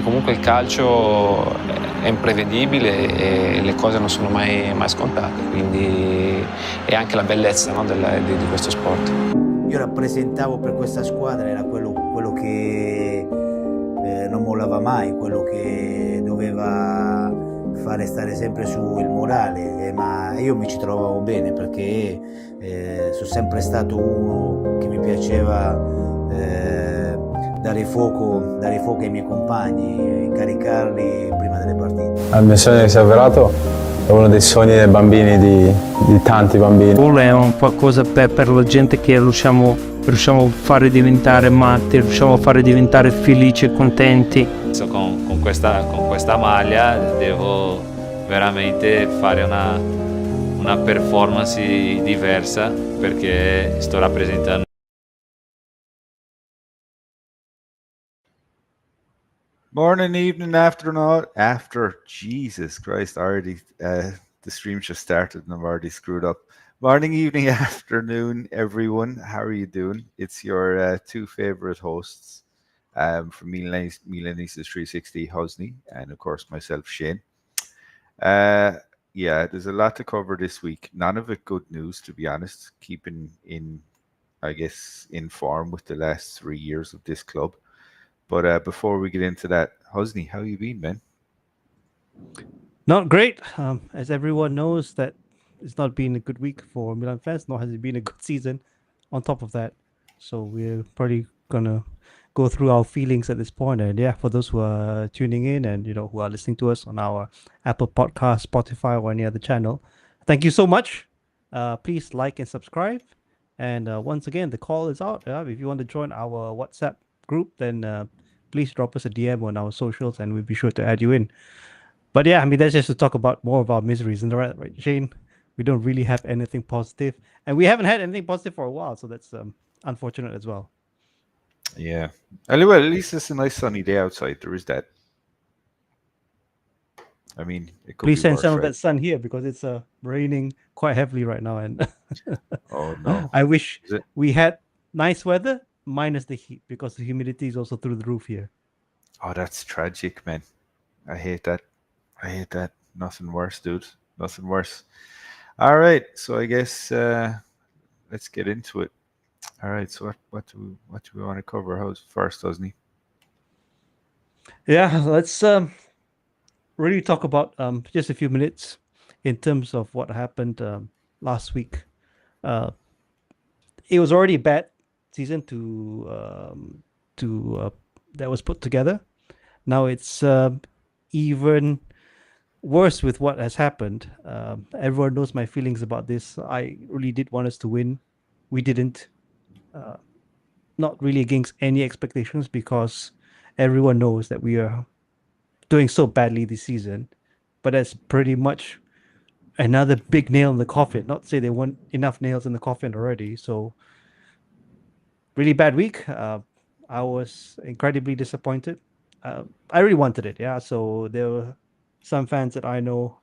che comunque il calcio è imprevedibile e le cose non sono mai scontate, quindi è anche la bellezza, no, di questo sport. Io rappresentavo per questa squadra, era quello che non mollava mai, quello che doveva fare stare sempre su il morale, ma io mi ci trovavo bene perché sono sempre stato uno che mi piaceva dare fuoco ai miei compagni, caricarli prima delle partite. Il mio sogno si è avverato, è uno dei sogni dei bambini, di tanti bambini. È un qualcosa per la gente che riusciamo a fare diventare matti, riusciamo a fare diventare felici e contenti. Con questa maglia devo veramente fare una performance diversa perché sto rappresentando. Morning, evening, afternoon. Jesus Christ, already the stream just started and I've already screwed up. Morning, evening, afternoon, everyone. How are you doing? It's your two favorite hosts from Milanistas 360, Hosni, and of course myself, Shane. Yeah, there's a lot to cover this week. None of it good news, to be honest. Keeping in form with the last 3 years of this club. But before we get into that, Hosni, how you been, man? Not great. As everyone knows, that it's not been a good week for Milan fans, nor has it been a good season on top of that. So we're probably going to go through our feelings at this point. And yeah, for those who are tuning in and, who are listening to us on our Apple Podcast, Spotify, or any other channel, thank you so much. Please like and subscribe. And once again, the call is out. If you want to join our WhatsApp group, then please drop us a DM on our socials and we'll be sure to add you in. But yeah, that's just to talk about more of our miseries, right, Shane? We don't really have anything positive, and we haven't had anything positive for a while, so that's unfortunate as well. Yeah. Well, at least it's a nice sunny day outside. There is that. I mean, it could Please be send worse, some right? of that sun here because it's raining quite heavily right now, and oh no! I wish we had nice weather minus the heat because the humidity is also through the roof here. Oh, that's tragic, man. I hate that. Nothing worse, dude. Nothing worse. All right, so I guess let's get into it. All right, so what do we want to cover? How's first, doesn't he? Yeah, let's really talk about just a few minutes in terms of what happened last week. It was already a bad season that was put together. Now it's even worse with what has happened. Everyone knows my feelings about this. I really did want us to win. We didn't. Not really against any expectations because everyone knows that we are doing so badly this season. But that's pretty much another big nail in the coffin. Not to say there weren't enough nails in the coffin already. So really bad week. I was incredibly disappointed. I really wanted it, yeah. So there were some fans that I know,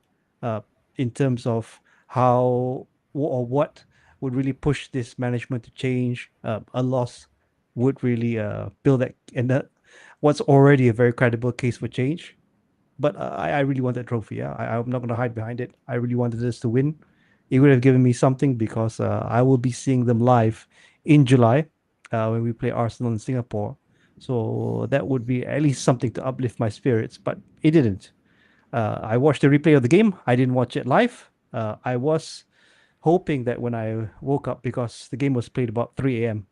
in terms of how or what would really push this management to change. A loss would really build that and that what's already a very credible case for change. But I really want that trophy. Yeah, I'm not going to hide behind it. I really wanted this to win. It would have given me something because I will be seeing them live in July when we play Arsenal in Singapore. So that would be at least something to uplift my spirits, but it didn't. I watched the replay of the game. I didn't watch it live. I was hoping that when I woke up, because the game was played about 3 a.m.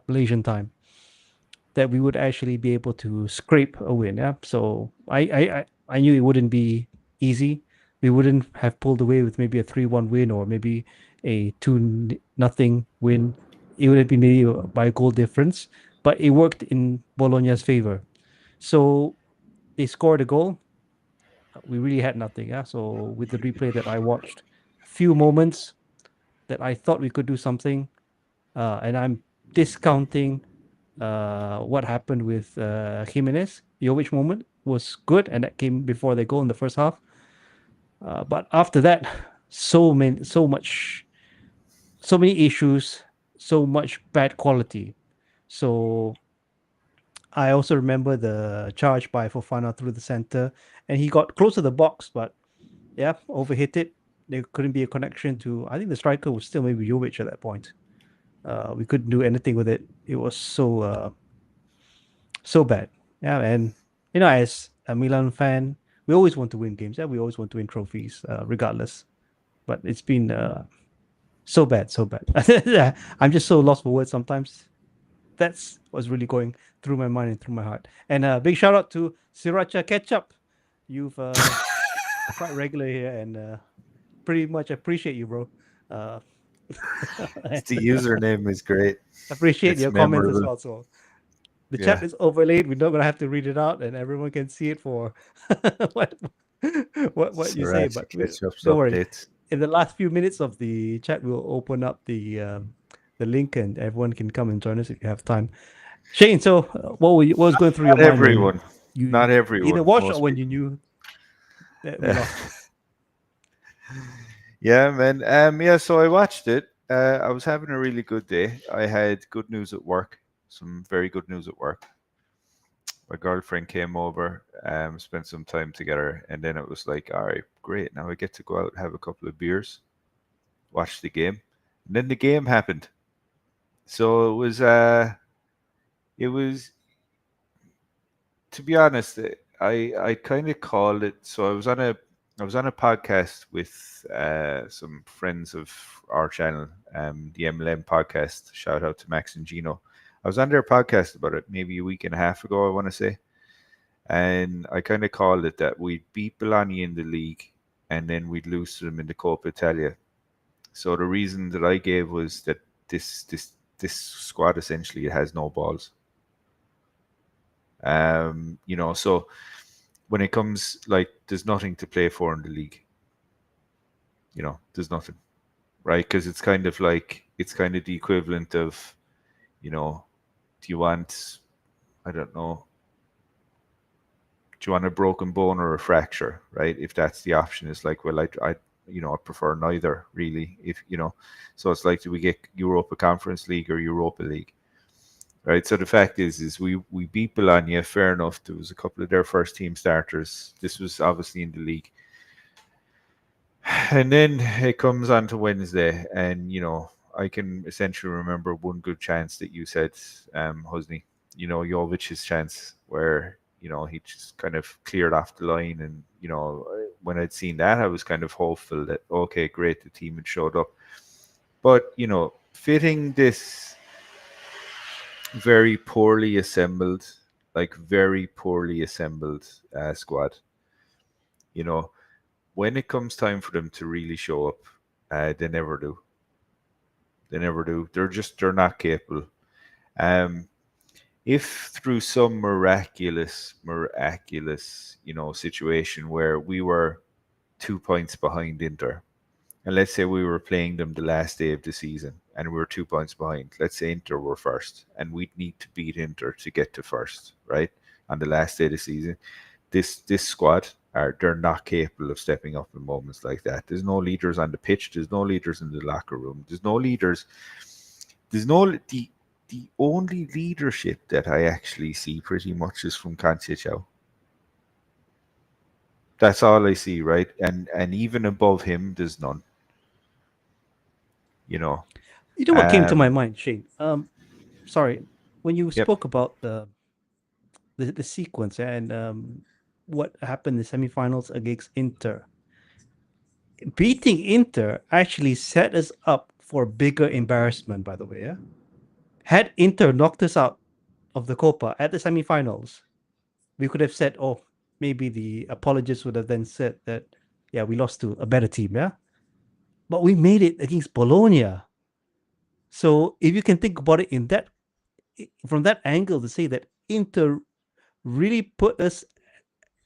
Malaysian time, that we would actually be able to scrape a win. Yeah. So I knew it wouldn't be easy. We wouldn't have pulled away with maybe a 3-1 win or maybe a 2-0 win. It would have been maybe by a goal difference, but it worked in Bologna's favor. So they scored a goal. We really had nothing. Yeah. So with the replay that I watched, a few moments that I thought we could do something, and I'm discounting what happened with Jimenez. Jovic moment was good, and that came before they goal in the first half. But after that, so many issues, so much bad quality. So I also remember the charge by Fofana through the center, and he got close to the box, but yeah, overhit it. There couldn't be a connection to. I think the striker was still maybe Jovic at that point. We couldn't do anything with it. It was so bad. Yeah, and as a Milan fan, we always want to win games. Yeah, we always want to win trophies, regardless. But it's been so bad, so bad. I'm just so lost for words sometimes. That's what's really going through my mind and through my heart. And big shout out to Sriracha Ketchup. You've quite regular here, and pretty much appreciate you, bro. The username is great. Appreciate It's your comments as memorable. well. So the Yeah. chat is overlaid. We're not gonna have to read it out, and everyone can see it for what you say. Sriracha But Ketchup's don't worry. updates. In the last few minutes of the chat, we'll open up the link, and everyone can come and join us if you have time. Shane, so what was going through your Not mind? when everyone. You Not everyone. either watched most or when people. you knew that we Yeah. lost. Yeah, man. Yeah, so I watched it. I was having a really good day. I had good news at work. Some very good news at work. My girlfriend came over, spent some time together, and then it was like, all right, great. Now I get to go out and have a couple of beers, watch the game. And then the game happened. So it was to be honest, I kind of called it. So I was on a podcast with some friends of our channel, the MLM podcast. Shout out to Max and Gino. I was on their podcast about it maybe a week and a half ago, I want to say, and I kind of called it that we'd beat Bologna in the league, and then we'd lose to them in the Coppa Italia. So the reason that I gave was that this squad essentially has no balls. So when it comes, like, there's nothing to play for in the league. There's nothing, right? Because it's kind of the equivalent of, do you want, I don't know, do you want a broken bone or a fracture, right? If that's the option, it's like, well, I prefer neither, really. So it's like, do we get Europa Conference League or Europa League? Right, so the fact is we beat Bologna, fair enough. There was a couple of their first team starters. This was obviously in the league. And then it comes on to Wednesday, and, I can essentially remember one good chance that you said, Husney, Jovic's chance where, he just kind of cleared off the line. And, when I'd seen that, I was kind of hopeful that, okay, great, the team had showed up. But, fitting this very poorly assembled squad, when it comes time for them to really show up, they never do. They're not capable. If through some miraculous situation where we were 2 points behind Inter, and let's say we were playing them the last day of the season and we were 2 points behind. Let's say Inter were first and we'd need to beat Inter to get to first, right? On the last day of the season. This squad, they're not capable of stepping up in moments like that. There's no leaders on the pitch. There's no leaders in the locker room. There's no leaders. The only leadership that I actually see pretty much is from Conceição. That's all I see, right? And even above him, there's none. You know what came to my mind, Shane? Sorry, when you Yep. spoke about the sequence and what happened in the semifinals against Inter, beating Inter actually set us up for bigger embarrassment. By the way, yeah. Had Inter knocked us out of the Copa at the semifinals, we could have said, "Oh, maybe the apologists would have then said that, yeah, we lost to a better team, yeah." But we made it against Bologna. So if you can think about it from that angle, to say that Inter really put us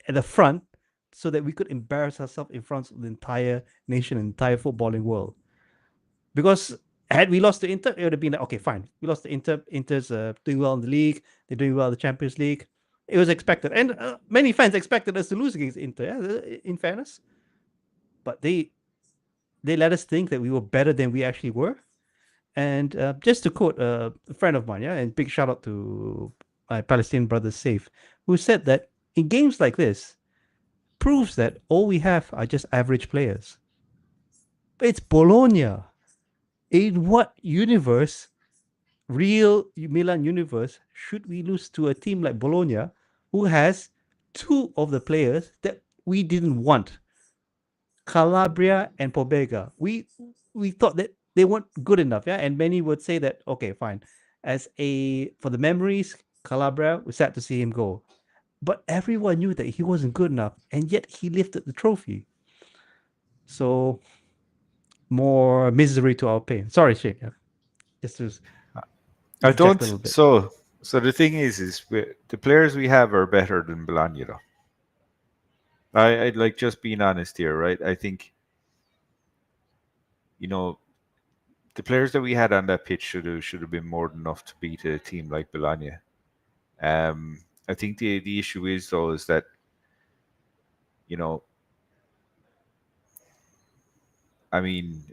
at the front so that we could embarrass ourselves in front of the entire nation, entire footballing world. Because had we lost to Inter, it would have been like, okay, fine. We lost to Inter. Inter's doing well in the league. They're doing well in the Champions League. It was expected. And many fans expected us to lose against Inter, yeah, in fairness. But they let us think that we were better than we actually were. And just to quote a friend of mine, yeah, and big shout out to my Palestinian brothers safe, who said that in games like this, proves that all we have are just average players. It's Bologna. In what universe, real Milan universe, should we lose to a team like Bologna, who has two of the players that we didn't want, Calabria and Pobega? We thought that they weren't good enough, yeah. And many would say that, okay, fine. For the memories, Calabria, we're sad to see him go. But everyone knew that he wasn't good enough, and yet he lifted the trophy. So more misery to our pain. Sorry, Shane. Yeah. Just to I interject a little don't. bit. So the thing is the players we have are better than Bologna, though. I'd like just being honest here, right? I think, you know, the players that we had on that pitch should have been more than enough to beat a team like Bologna. I think the issue is though is that, you know, I mean,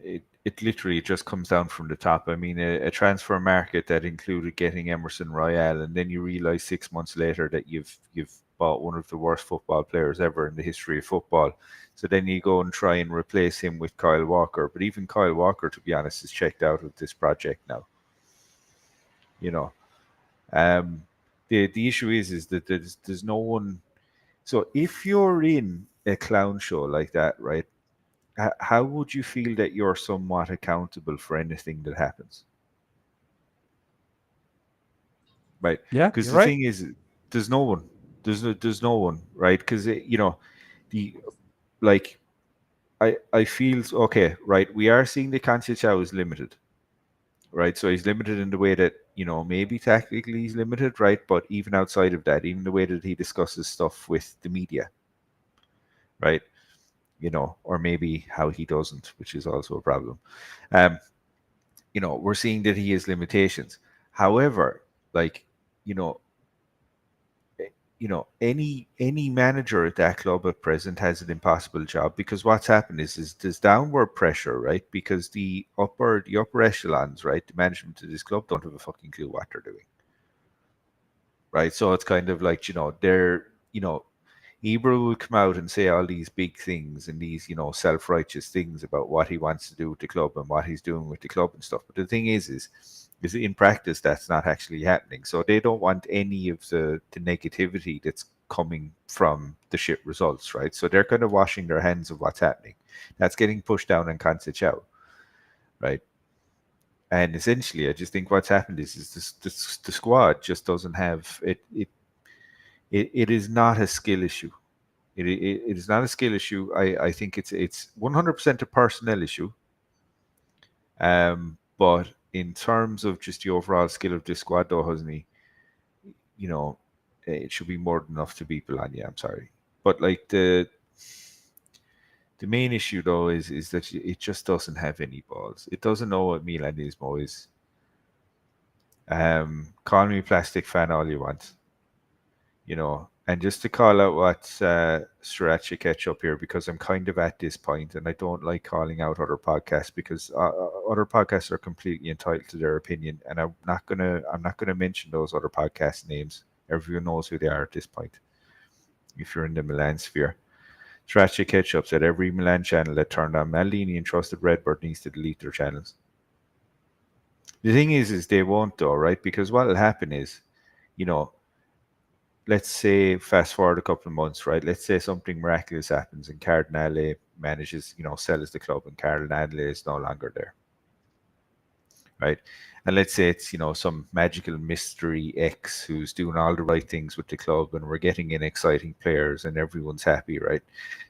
it literally just comes down from the top. I mean, a transfer market that included getting Emerson Royale, and then you realize 6 months later that you've bought one of the worst football players ever in the history of football. So then you go and try and replace him with Kyle Walker. But even Kyle Walker, to be honest, is checked out of this project now. You know, the issue is that there's no one. So if you're in a clown show like that, right? How would you feel that you're somewhat accountable for anything that happens? Right. Yeah, Because you're the right. thing is, there's no one. There's no one, right? Because you know, I feel okay, right? We are seeing the Conceição is limited, right? So he's limited in the way that, you know, maybe tactically he's limited, right? But even outside of that, even the way that he discusses stuff with the media, right? You know, or maybe how he doesn't, which is also a problem. You know, we're seeing that he has limitations. However, like, you know, any manager at that club at present has an impossible job, because what's happened is there's downward pressure, right? Because the upper echelons, right, the management of this club don't have a fucking clue what they're doing, right? So it's kind of like, you know, they're, you know, Ibra will come out and say all these big things and these, you know, self-righteous things about what he wants to do with the club and what he's doing with the club and stuff. But the thing is in practice that's not actually happening. So they don't want any of the negativity that's coming from the shit results, right? So they're kind of washing their hands of what's happening. That's getting pushed down on Conceição, right? And essentially, I just think what's happened is the squad just doesn't have it. It is not a skill issue. It is not a skill issue. I think it's 100% a personnel issue. But in terms of just the overall skill of this squad, though, Hosni, you know, it should be more than enough to beat Bologna. I'm sorry, but like the main issue though is that it just doesn't have any balls. It doesn't know what Milanismo is. Call me plastic fan all you want. You know, and just to call out what Sriracha Ketchup here, because I'm kind of at this point, and I don't like calling out other podcasts because other podcasts are completely entitled to their opinion, and I'm not gonna mention those other podcast names. Everyone knows who they are at this point. If you're in the Milan sphere, Sriracha Ketchup said every Milan channel that turned on Maldini and trusted Redbird needs to delete their channels. The thing is they won't though, right? Because what'll happen is, you know, let's say fast forward a couple of months, right? Let's say something miraculous happens and Cardinale manages, you know, sells the club and Cardinale is no longer there, right? And let's say it's, you know, some magical mystery X who's doing all the right things with the club and we're getting in exciting players and everyone's happy, right?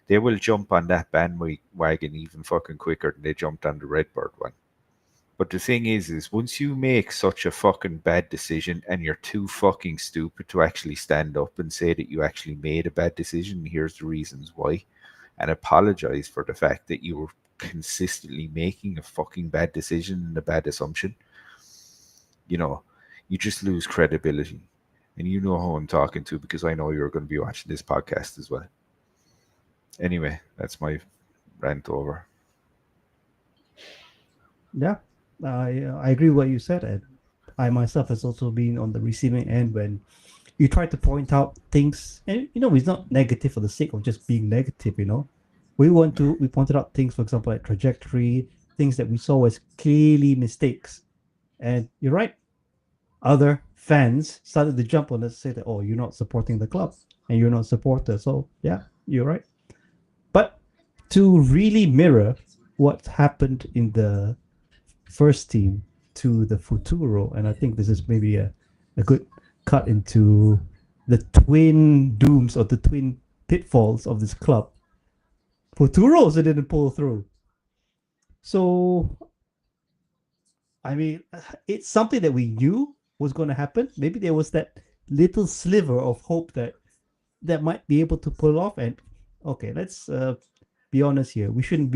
They will jump on that bandwagon even fucking quicker than they jumped on the Redbird one. But the thing is once you make such a fucking bad decision and you're too fucking stupid to actually stand up and say that you actually made a bad decision, here's the reasons why, and apologize for the fact that you were consistently making a fucking bad decision and a bad assumption, you know, you just lose credibility. And you know who I'm talking to because I know you're going to be watching this podcast as well. Anyway, that's my rant over. Yeah, I agree with what you said, Ed. I myself has also been on the receiving end when you try to point out things, and it's not negative for the sake of just being negative. We pointed out things, for example, like trajectory, things that we saw as clearly mistakes. And you're right, other fans started to jump on us, say that, oh, you're not supporting the club and you're not a supporter. So yeah, you're right. But to really mirror what happened in the first team to the Futuro, and I think this is maybe a good cut into the twin dooms or the twin pitfalls of this club. Futuro also didn't pull through. So, I mean, it's something that we knew was going to happen. Maybe there was that little sliver of hope that might be able to pull off. And okay, let's be honest here. We shouldn't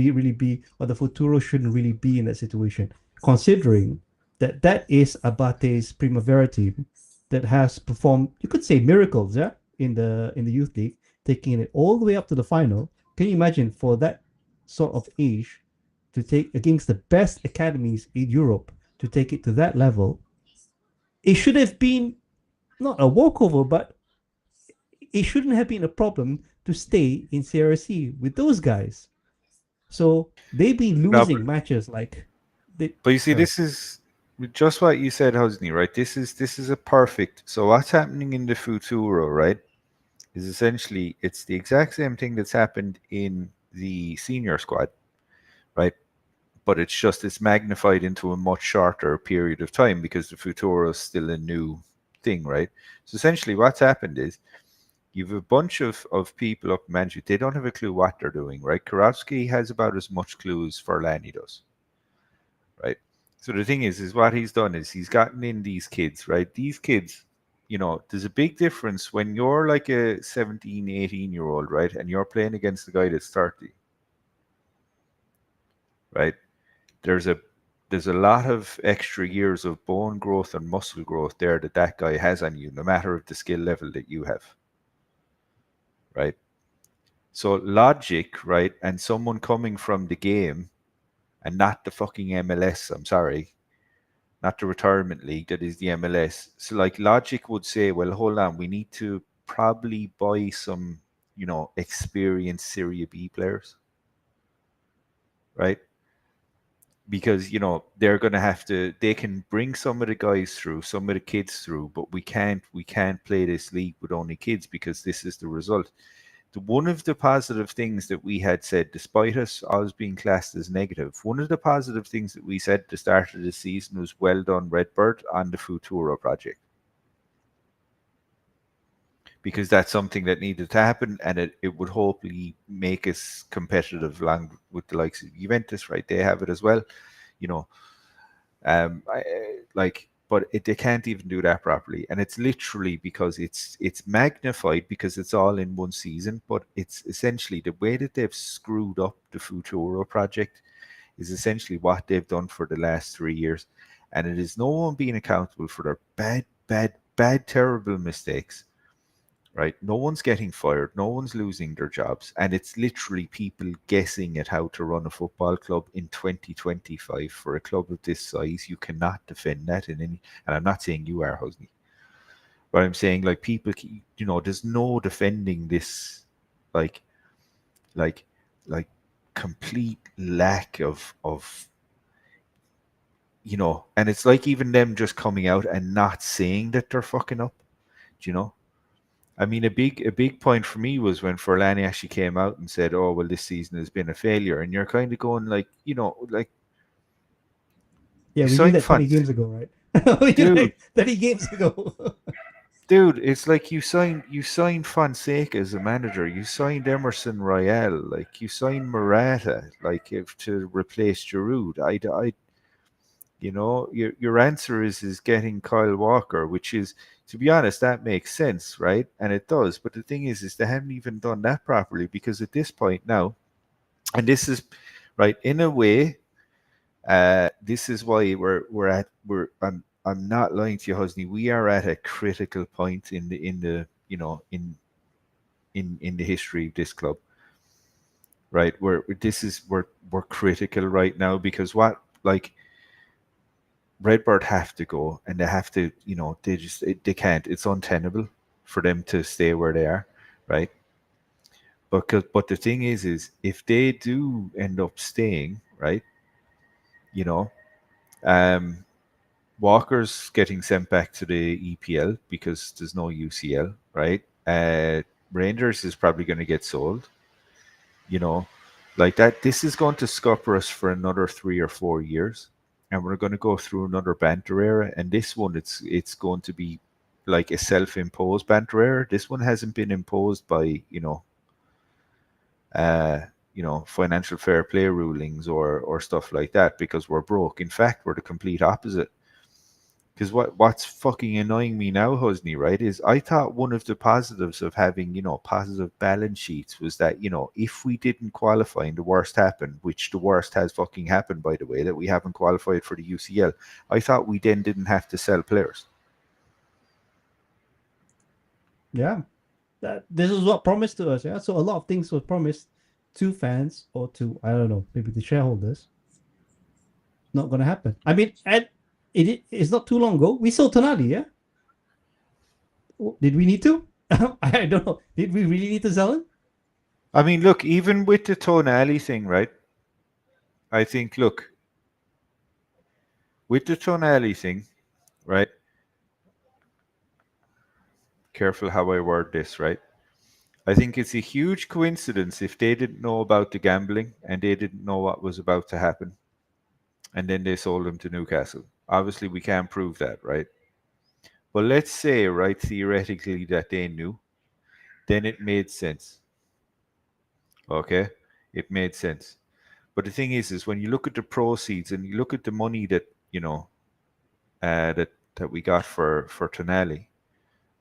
or the Futuro shouldn't really be in that situation, considering that is Abate's Primavera team that has performed, you could say, miracles, yeah, in the youth league, taking it all the way up to the final. Can you imagine for that sort of age to take against the best academies in Europe to take it to that level? It should have been not a walkover, but it shouldn't have been a problem to stay in CRC with those guys. So they've been losing matches like. But you see, this is just what you said, Hosni, right? This is a perfect. So what's happening in the Futuro, right, is essentially it's the exact same thing that's happened in the senior squad, right? But it's magnified into a much shorter period of time because the Futuro is still a new thing, right? So essentially what's happened is you have a bunch of people up in Manchester. They don't have a clue what they're doing, right? Karowski has about as much clue as Forlani does, right? So the thing is what he's done is he's gotten in these kids, right? These kids, there's a big difference when you're like a 17, 18-year-old, right? And you're playing against a guy that's 30, right? There's a lot of extra years of bone growth and muscle growth there that guy has on you, no matter of the skill level that you have, right? So logic, right? And someone coming from the game and not the fucking MLS, I'm sorry, not the retirement league that is the MLS. So like logic would say, well, hold on, we need to probably buy some, experienced Serie B players, right? Because, they're going to have to, they can bring some of the guys through, some of the kids through, but we can't play this league with only kids because this is the result. One of the positive things that we had said, despite us always being classed as negative, one of the positive things that we said at the start of the season was well done, Redbird, on the Futuro project. Because that's something that needed to happen, and it would hopefully make us competitive along with the likes of Juventus, right? They have it as well, but they can't even do that properly, and it's literally because it's magnified because it's all in one season. But it's essentially the way that they've screwed up the Futuro project is essentially what they've done for the last 3 years, and it is no one being accountable for their bad, terrible mistakes. Right, no one's getting fired, no one's losing their jobs, and it's literally people guessing at how to run a football club in 2025 for a club of this size. You cannot defend that in any, and I'm not saying you are, Hosni, but I'm saying like people, there's no defending this, like complete lack of, and it's like even them just coming out and not saying that they're fucking up, I mean, a big point for me was when Forlani actually came out and said, "Oh, well, this season has been a failure," and you're kind of going like, yeah, we did that 20 games ago, right? We did that 30 games ago. Dude, it's like you signed Fonseca as a manager, you signed Emerson Royale, like you signed Morata, like to replace Giroud. Your answer is getting Kyle Walker, which is, to be honest, that makes sense, right? And it does. But the thing is they haven't even done that properly, because at this point now, and this is right in a way, this is why I'm not lying to you, Hosni. We are at a critical point in the history of this club, right? We're critical right now, because Redbird have to go, and they have to, they can't. It's untenable for them to stay where they are, right? But the thing is if they do end up staying, right? Walker's getting sent back to the EPL because there's no UCL, right? Rangers is probably going to get sold, like that. This is going to scupper us for another 3 or 4 years, and we're going to go through another banter era. And this one, it's going to be like a self-imposed banter era. This one hasn't been imposed by financial fair play rulings or stuff like that because we're broke. In fact, we're the complete opposite. Because what's fucking annoying me now, Hosni, right, is I thought one of the positives of having, positive balance sheets was that, if we didn't qualify and the worst happened, which the worst has fucking happened, by the way, that we haven't qualified for the UCL, I thought we then didn't have to sell players. Yeah. This is what promised to us. Yeah. So a lot of things were promised to fans or to, I don't know, maybe the shareholders. Not going to happen. I mean, it's not too long ago. We sold Tonali, yeah? Did we need to? I don't know. Did we really need to sell him? I mean, look, even with the Tonali thing, right? I think, look, with the Tonali thing, right? Careful how I word this, right? I think it's a huge coincidence if they didn't know about the gambling and they didn't know what was about to happen. And then they sold him to Newcastle. Obviously, we can't prove that, right? But let's say, right, theoretically that they knew, then it made sense. Okay? It made sense. But the thing is when you look at the proceeds and you look at the money that, that we got for Tonali,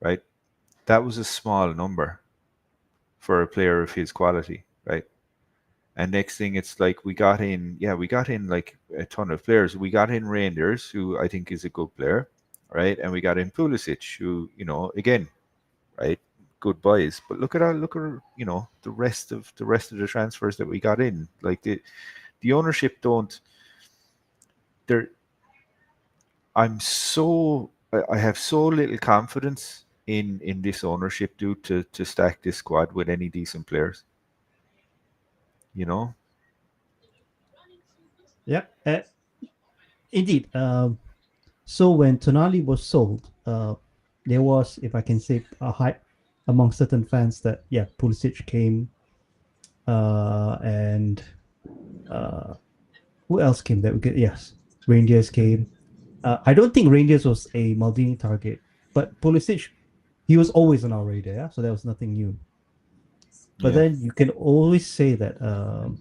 right? That was a small number for a player of his quality, right? And next thing, it's like we got in like a ton of players. We got in Rangers, who I think is a good player, right? And we got in Pulisic, who, again, right, good buys. But look at the rest of the transfers that we got in. Like the ownership I have so little confidence in this ownership, dude, to stack this squad with any decent players. Yeah, indeed. So when Tonali was sold, there was, if I can say, a hype among certain fans that, yeah, Pulisic came, and who else came that we could? Yes, Rangers came. I don't think Rangers was a Maldini target, but Pulisic, he was always on our radar, yeah? So there was nothing new. But then you can always say that,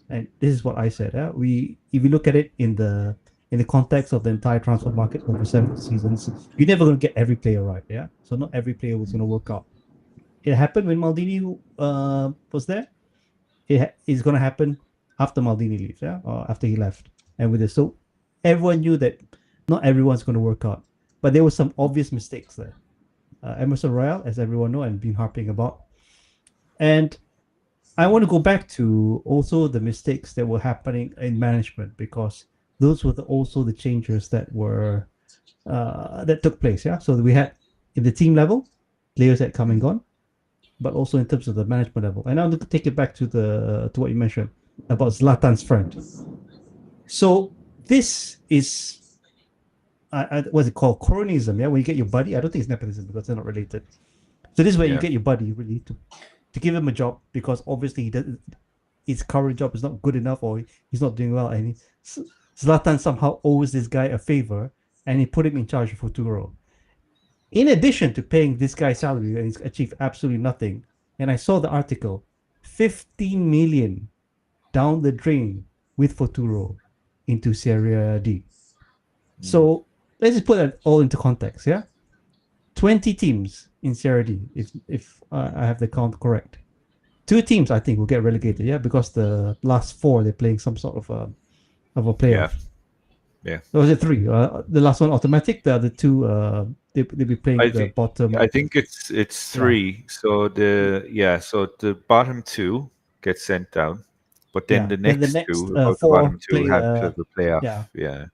and this is what I said. If you look at it in the context of the entire transfer market over 7 seasons, you're never going to get every player right. Yeah, so not every player was going to work out. It happened when Maldini was there. It's going to happen after Maldini leaves, yeah, or after he left. And with this, so everyone knew that not everyone's going to work out, but there were some obvious mistakes there. Emerson Royal, as everyone know, and been harping about, and I want to go back to also the mistakes that were happening in management, because those were also the changes that were that took place. Yeah, so we had in the team level, players that come and gone, but also in terms of the management level. And I'll take it back to what you mentioned about Zlatan's friend. So this is what's it called? Cronyism. Yeah, when you get your buddy. I don't think it's nepotism because they're not related. So this is where you get your buddy really to give him a job, because obviously his current job is not good enough, or he's not doing well, and Zlatan somehow owes this guy a favor, and he put him in charge of Futuro. In addition to paying this guy's salary, and he's achieved absolutely nothing. And I saw the article, 15 million down the drain with Futuro into Serie D. So let's just put that all into context, yeah? 20 teams in Serie D, if I have the count correct. 2 teams, I think, will get relegated, yeah, because the last 4 they're playing some sort of a playoff. Yeah. Or was it 3? The last one automatic. The other 2, they'll be playing the bottom. I think it's 3. So the bottom 2 get sent down, but then the next 2, the bottom 2 have to the playoff. Yeah,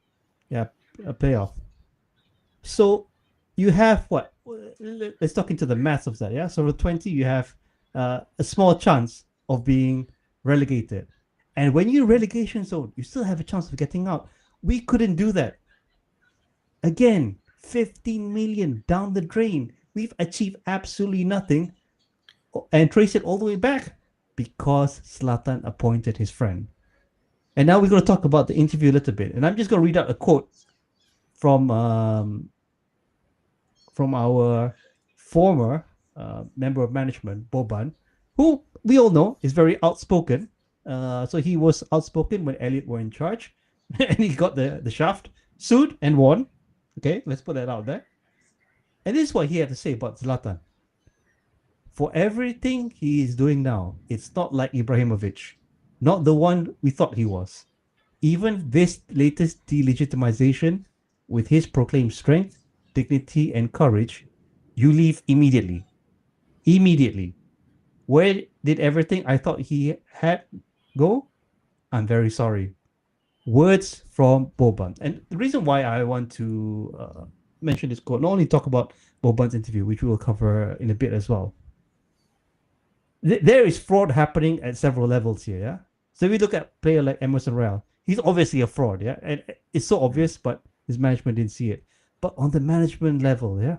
a playoff. So you have what? Let's talk into the maths of that. Yeah. So with 20, you have a small chance of being relegated. And when you're relegation zone, you still have a chance of getting out. We couldn't do that. Again, 15 million down the drain. We've achieved absolutely nothing. And trace it all the way back because Zlatan appointed his friend. And now we're going to talk about the interview a little bit. And I'm just going to read out a quote from our former member of management, Boban, who we all know is very outspoken. So he was outspoken when Elliot were in charge, and he got the shaft, sued, and won. Okay, let's put that out there. And this is what he had to say about Zlatan. For everything he is doing now, it's not like Ibrahimovic, not the one we thought he was. Even this latest delegitimization, with his proclaimed strength, dignity, and courage, you leave immediately. Immediately. Where did everything I thought he had go? I'm very sorry. Words from Boban. And the reason why I want to mention this quote, not only talk about Boban's interview, which we will cover in a bit as well. There is fraud happening at several levels here, yeah? So we look at a player like Emerson Royal. He's obviously a fraud, yeah? And it's so obvious, but his management didn't see it. But on the management level, yeah?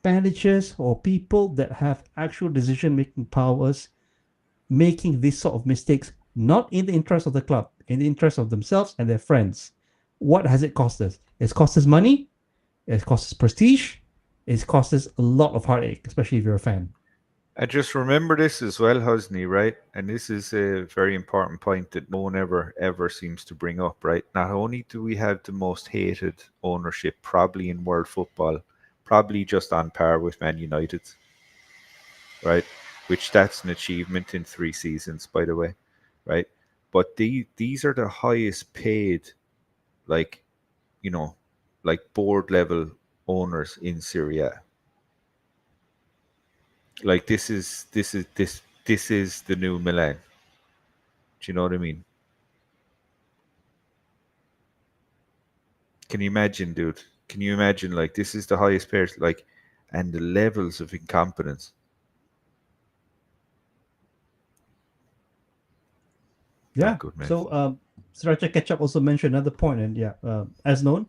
Managers or people that have actual decision-making powers making this sort of mistakes, not in the interest of the club, in the interest of themselves and their friends. What has it cost us? It's cost us money, it's cost us prestige, it's cost us a lot of heartache, especially if you're a fan. I just remember this as well, Hosni, right? And this is a very important point that no one ever seems to bring up, right? Not only do we have the most hated ownership probably in world football, probably just on par with Man United, right? Which that's an achievement in 3 seasons, by the way, right? But these are the highest paid, like, you know, like board level owners in Serie A. Like this is the new Milan. Do you know what I mean? Can you imagine, dude? Can you imagine, like, this is the highest paid, like, and the levels of incompetence. Yeah. Good, man. So Sriracha Ketchup also mentioned another point, and yeah, as known,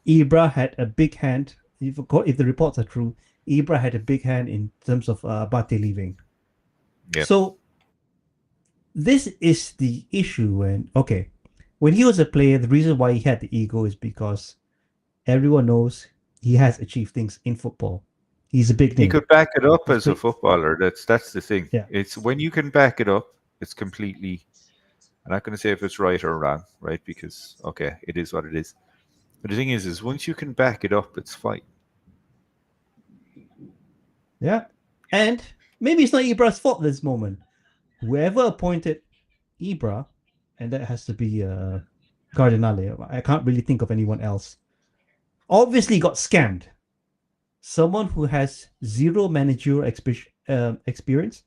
Ibra had a big hand. If the reports are true, Ibra had a big hand in terms of Bate leaving. Yep. So this is the issue when he was a player, the reason why he had the ego is because everyone knows he has achieved things in football. He's a big name. He could back it up as a footballer. That's the thing. Yeah. It's when you can back it up, it's completely. I'm not going to say if it's right or wrong, right? Because okay, it is what it is. But the thing is once you can back it up, it's fine. Yeah. And maybe it's not Ibra's fault at this moment. Whoever appointed Ibra, and that has to be Cardinale, I can't really think of anyone else, obviously got scammed. Someone who has zero managerial experience.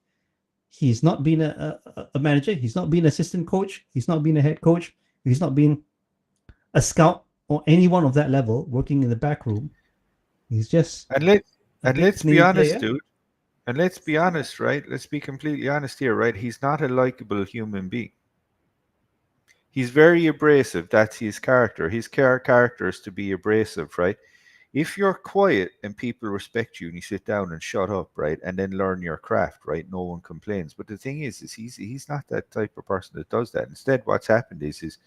He's not been a manager. He's not been an assistant coach. He's not been a head coach. He's not been a scout or anyone of that level working in the back room. He's just... And let's be honest, dude. And let's be honest, right? Let's be completely honest here, right? He's not a likable human being. He's very abrasive. That's his character. His character is to be abrasive, right? If you're quiet and people respect you and you sit down and shut up, right, and then learn your craft, right, no one complains. But the thing is he's not that type of person that does that. Instead, what's happened is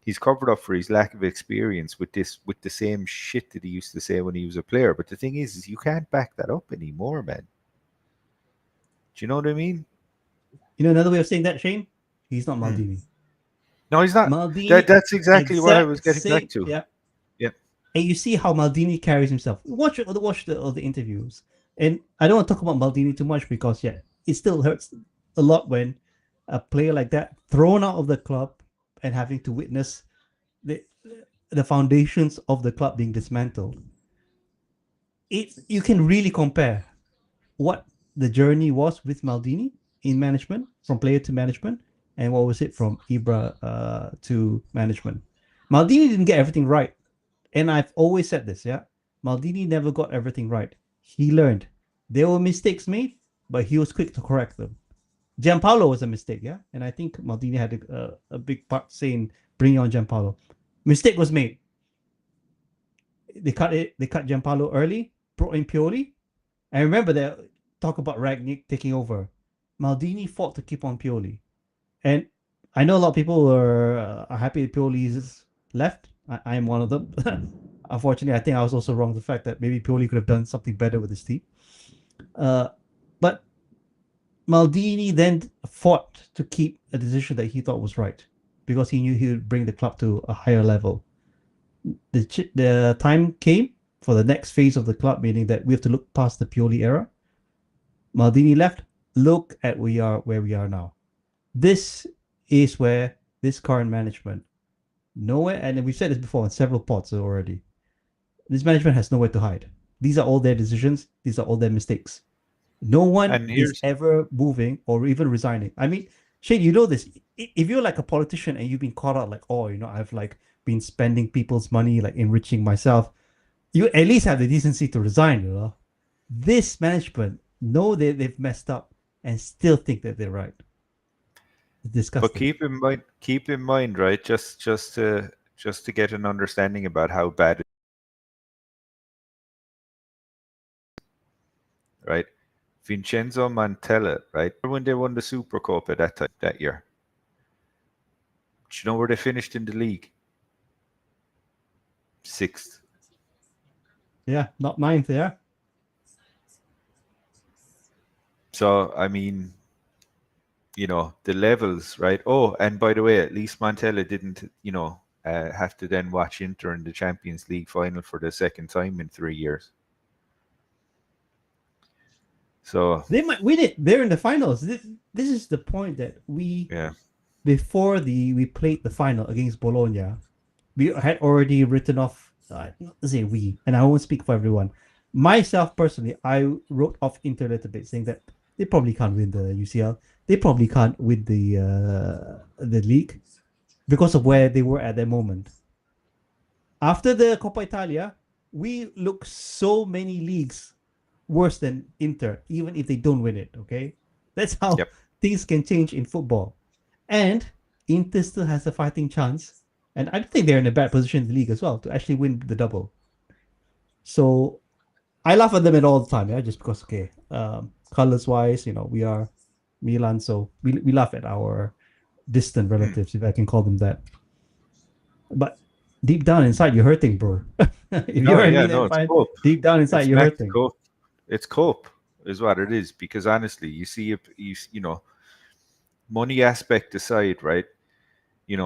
he's covered up for his lack of experience with the same shit that he used to say when he was a player. But the thing is you can't back that up anymore, man. Do you know what I mean? You know another way of saying that, Shane? He's not Maldini. No, he's not. Maldini, that's exactly what I was getting back to. Yeah. Yeah. And you see how Maldini carries himself. Watch the interviews. And I don't want to talk about Maldini too much because, yeah, it still hurts a lot when a player like that thrown out of the club and having to witness the foundations of the club being dismantled. You can really compare what the journey was with Maldini in management, from player to management, and what was it from Ibra to management. Maldini didn't get everything right and I've always said this, yeah, Maldini never got everything right. He learned. There were mistakes made, but he was quick to correct them. Gianpaolo was a mistake, yeah, and I think Maldini had a big part saying bringing on Gianpaolo. Mistake was made. They cut Gianpaolo early, brought in Pioli, and remember that talk about Rangnick taking over. Maldini fought to keep on Pioli, and I know a lot of people are happy that Pioli's left. I am one of them. Unfortunately, I think I was also wrong. The fact that maybe Pioli could have done something better with his team. But Maldini then fought to keep a decision that he thought was right because he knew he would bring the club to a higher level. The time came for the next phase of the club, meaning that we have to look past the Pioli era. Maldini left. Look at where we are now. This is where this current management, nowhere, and we've said this before in several pods already, this management has nowhere to hide. These are all their decisions. These are all their mistakes. No one is ever moving or even resigning. I mean, Shane, you know this. If you're like a politician and you've been caught out like, oh, I've like been spending people's money, like enriching myself, you at least have the decency to resign, This management know they've messed up and still think that they're right. It's disgusting. But keep in mind, right? Just to get an understanding about how bad it is, right? Vincenzo Montella, right? When they won the Supercoppa that year, do you know where they finished in the league? 6th. Yeah, not 9th, yeah. So, I mean, the levels, right? Oh, and by the way, at least Montella didn't, have to then watch Inter in the Champions League final for the second time in 3 years. So they might win it. They're in the finals. This is the point that before we played the final against Bologna, we had already written off. Not to say we, and I won't speak for everyone. Myself personally, I wrote off Inter a little bit, saying that they probably can't win the UCL. They probably can't win the league because of where they were at that moment. After the Coppa Italia, we look so many leagues worse than Inter, even if they don't win it. Okay, that's how things can change in football. And Inter still has a fighting chance, and I think they're in a bad position in the league as well to actually win the double. So I laugh at them all the time, just because colors wise, we are Milan, so we laugh at our distant relatives, if I can call them that. But deep down inside, you're hurting, bro. Deep down inside, you're hurting. It's cope is what it is, because honestly, you see, money aspect aside, right?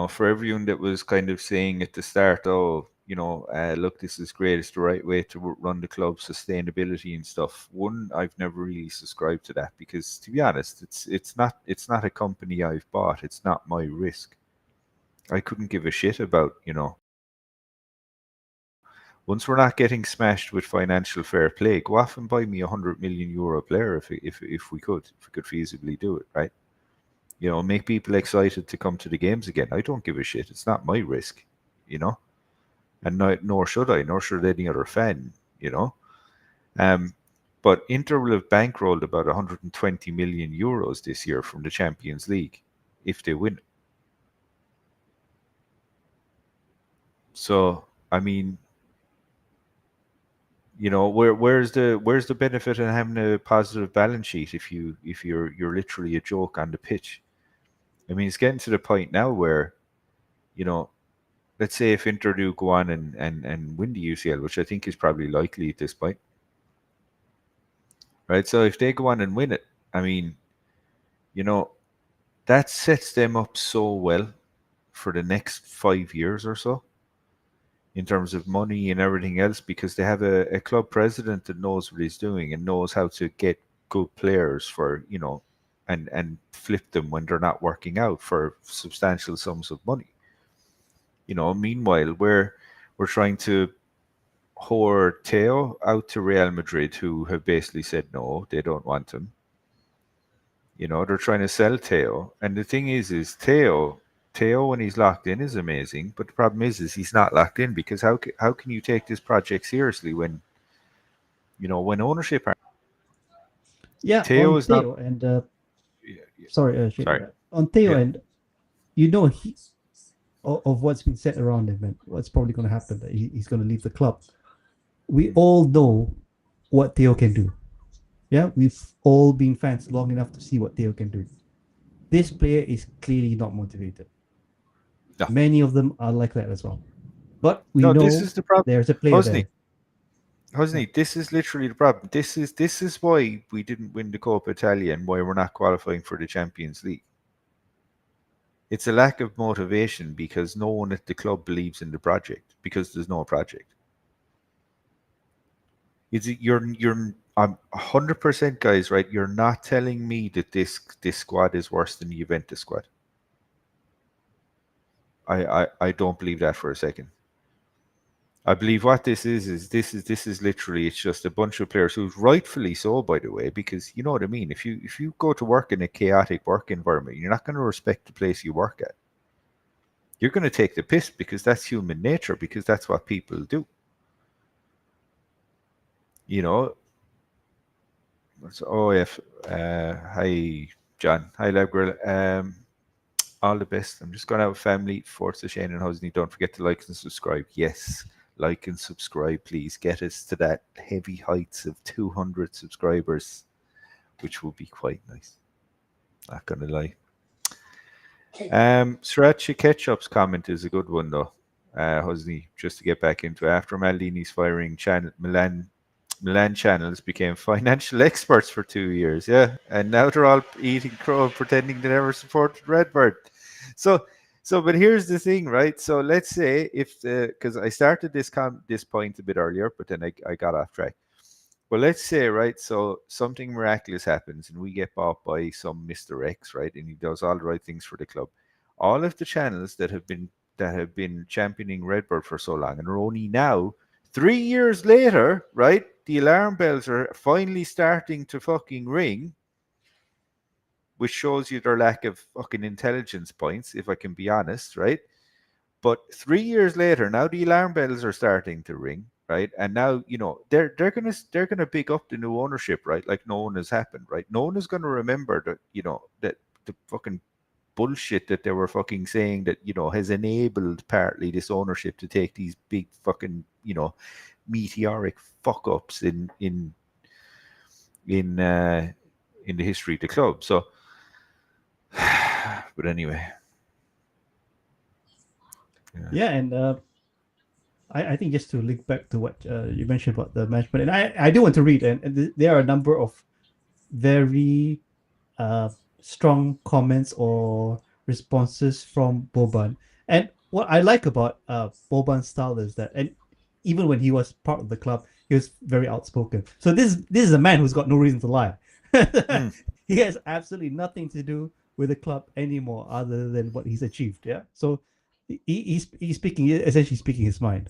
For everyone that was kind of saying at the start, look, this is great, it's the right way to run the club, sustainability and stuff. One, I've never really subscribed to that, because to be honest, it's not a company I've bought. It's not my risk. I couldn't give a shit about, once we're not getting smashed with financial fair play, go off and buy me €100 million player if we could feasibly do it, right? Make people excited to come to the games again. I don't give a shit. It's not my risk, and nor should I, nor should any other fan, But Inter will have bankrolled about €120 million this year from the Champions League if they win. So, I mean, where's the benefit in having a positive balance sheet if you're literally a joke on the pitch? I mean, it's getting to the point now where, let's say if Inter do go on and win the UCL, which I think is probably likely at this point, right? So if they go on and win it, I mean, that sets them up so well for the next 5 years or so, in terms of money and everything else, because they have a club president that knows what he's doing and knows how to get good players for, and flip them when they're not working out for substantial sums of money. Meanwhile, we're trying to whore Theo out to Real Madrid, who have basically said no, they don't want him. They're trying to sell Theo. And the thing is Theo, Teo, when he's locked in, is amazing, but the problem is he's not locked in because how can you take this project seriously when when ownership are Yeah, Teo on is not. Theo and Sorry. on Theo Yeah. and he of what's been said around him and what's probably going to happen, that he's going to leave the club. We all know what Theo can do. Yeah, we've all been fans long enough to see what Theo can do. This player is clearly not motivated. No. Many of them are like that as well. But we No, know this is the problem. there's a player there. Hosni, this is literally the problem. This is why we didn't win the Coppa Italia and why we're not qualifying for the Champions League. It's a lack of motivation because no one at the club believes in the project because there's no project. You're 100%, guys, right? You're not telling me that this squad is worse than the Juventus squad. I don't believe that for a second. I believe what this is literally, it's just a bunch of players who's rightfully so, by the way, because you know what I mean. If you go to work in a chaotic work environment, you're not going to respect the place you work at. You're going to take the piss because that's human nature, because that's what people do. So, hi John, hi Lab Girl. All the best. I'm just going to have a family. Forza Shane and Hosni. Don't forget to like and subscribe. Yes, like and subscribe, please. Get us to that heavy heights of 200 subscribers, which will be quite nice. Not going to lie. Sriracha Ketchup's comment is a good one, though. Hosni, just to get back into it. After Maldini's firing, Milan channels became financial experts for 2 years, yeah, and now they're all eating crow and pretending they never supported Redbird. So, but here's the thing, right? So let's say because I started this point a bit earlier, but then I got off track. Well, let's say, right, so something miraculous happens and we get bought by some Mr. X, right, and he does all the right things for the club. All of the channels that have been championing Redbird for so long and are only now 3 years later, right, the alarm bells are finally starting to fucking ring, which shows you their lack of fucking intelligence points, if I can be honest, right? But 3 years later, now the alarm bells are starting to ring, right? And now, they're gonna pick up the new ownership, right? Like no one has happened, right? No one is gonna remember that, that the fucking bullshit that they were fucking saying that, has enabled partly this ownership to take these big fucking, meteoric fuck ups in the history of the club. So, but anyway. Yeah, and I think just to link back to what you mentioned about the management, and I do want to read, and there are a number of very strong comments or responses from Boban. And what I like about Boban's style is that, and even when he was part of the club, he was very outspoken. So this is a man who's got no reason to lie. He has absolutely nothing to do with the club anymore other than what he's achieved. Yeah. So he's essentially speaking his mind.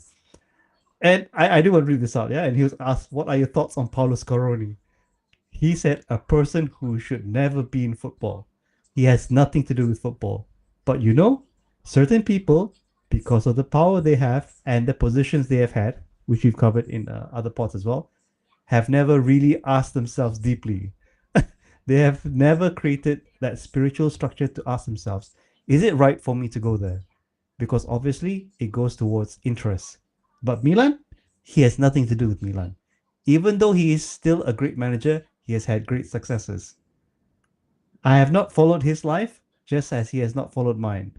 And I do want to read this out. Yeah. And he was asked, what are your thoughts on Paulo Scaroni? He said, a person who should never be in football. He has nothing to do with football. But certain people, because of the power they have and the positions they have had, which we've covered in other parts as well, have never really asked themselves deeply. They have never created that spiritual structure to ask themselves, is it right for me to go there? Because obviously it goes towards interest. But Milan, he has nothing to do with Milan. Even though he is still a great manager, he has had great successes. I have not followed his life, just as he has not followed mine.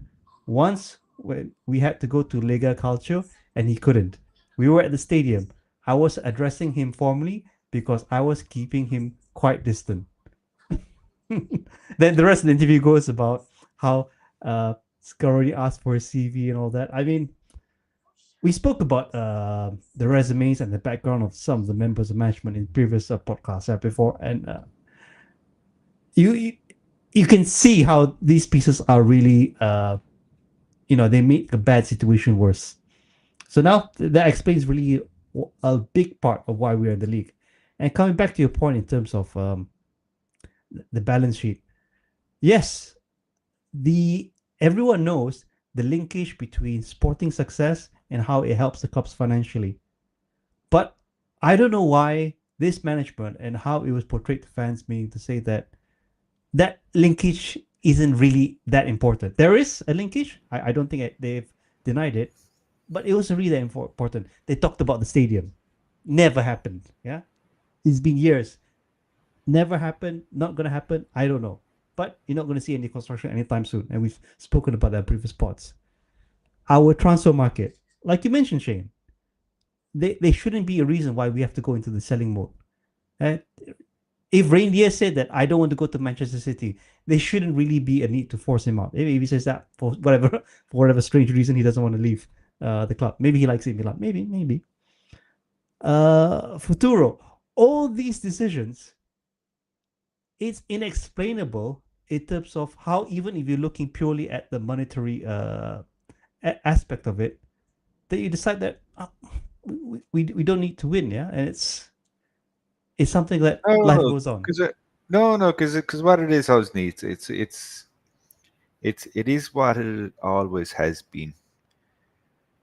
Once, when we had to go to Lega Calcio, and he couldn't. We were at the stadium. I was addressing him formally because I was keeping him quite distant. Then the rest of the interview goes about how Scaroni asked for his CV and all that. I mean, we spoke about the resumes and the background of some of the members of management in previous podcasts before, and you can see how these pieces are really, they make a bad situation worse. So now that explains really a big part of why we're in the league. And coming back to your point in terms of the balance sheet, yes, the everyone knows the linkage between sporting success and how it helps the clubs financially. But I don't know why this management and how it was portrayed to fans, meaning to say that linkage isn't really that important. There is a linkage. I don't think they've denied it, but it wasn't really that important. They talked about the stadium. Never happened. Yeah, it's been years. Never happened. Not gonna happen. I don't know. But you're not gonna see any construction anytime soon. And we've spoken about that in previous spots. Our transfer market, like you mentioned, Shane, they shouldn't be a reason why we have to go into the selling mode. If Reindeer said that I don't want to go to Manchester City, there shouldn't really be a need to force him out. Maybe he says that for whatever strange reason he doesn't want to leave the club. Maybe he likes AC Milan. Maybe. Futuro, all these decisions, it's inexplainable in terms of how, even if you're looking purely at the monetary aspect of it, that you decide that we don't need to win, yeah, and it's something that life goes on. Because what it is, Hosni, it is what it always has been.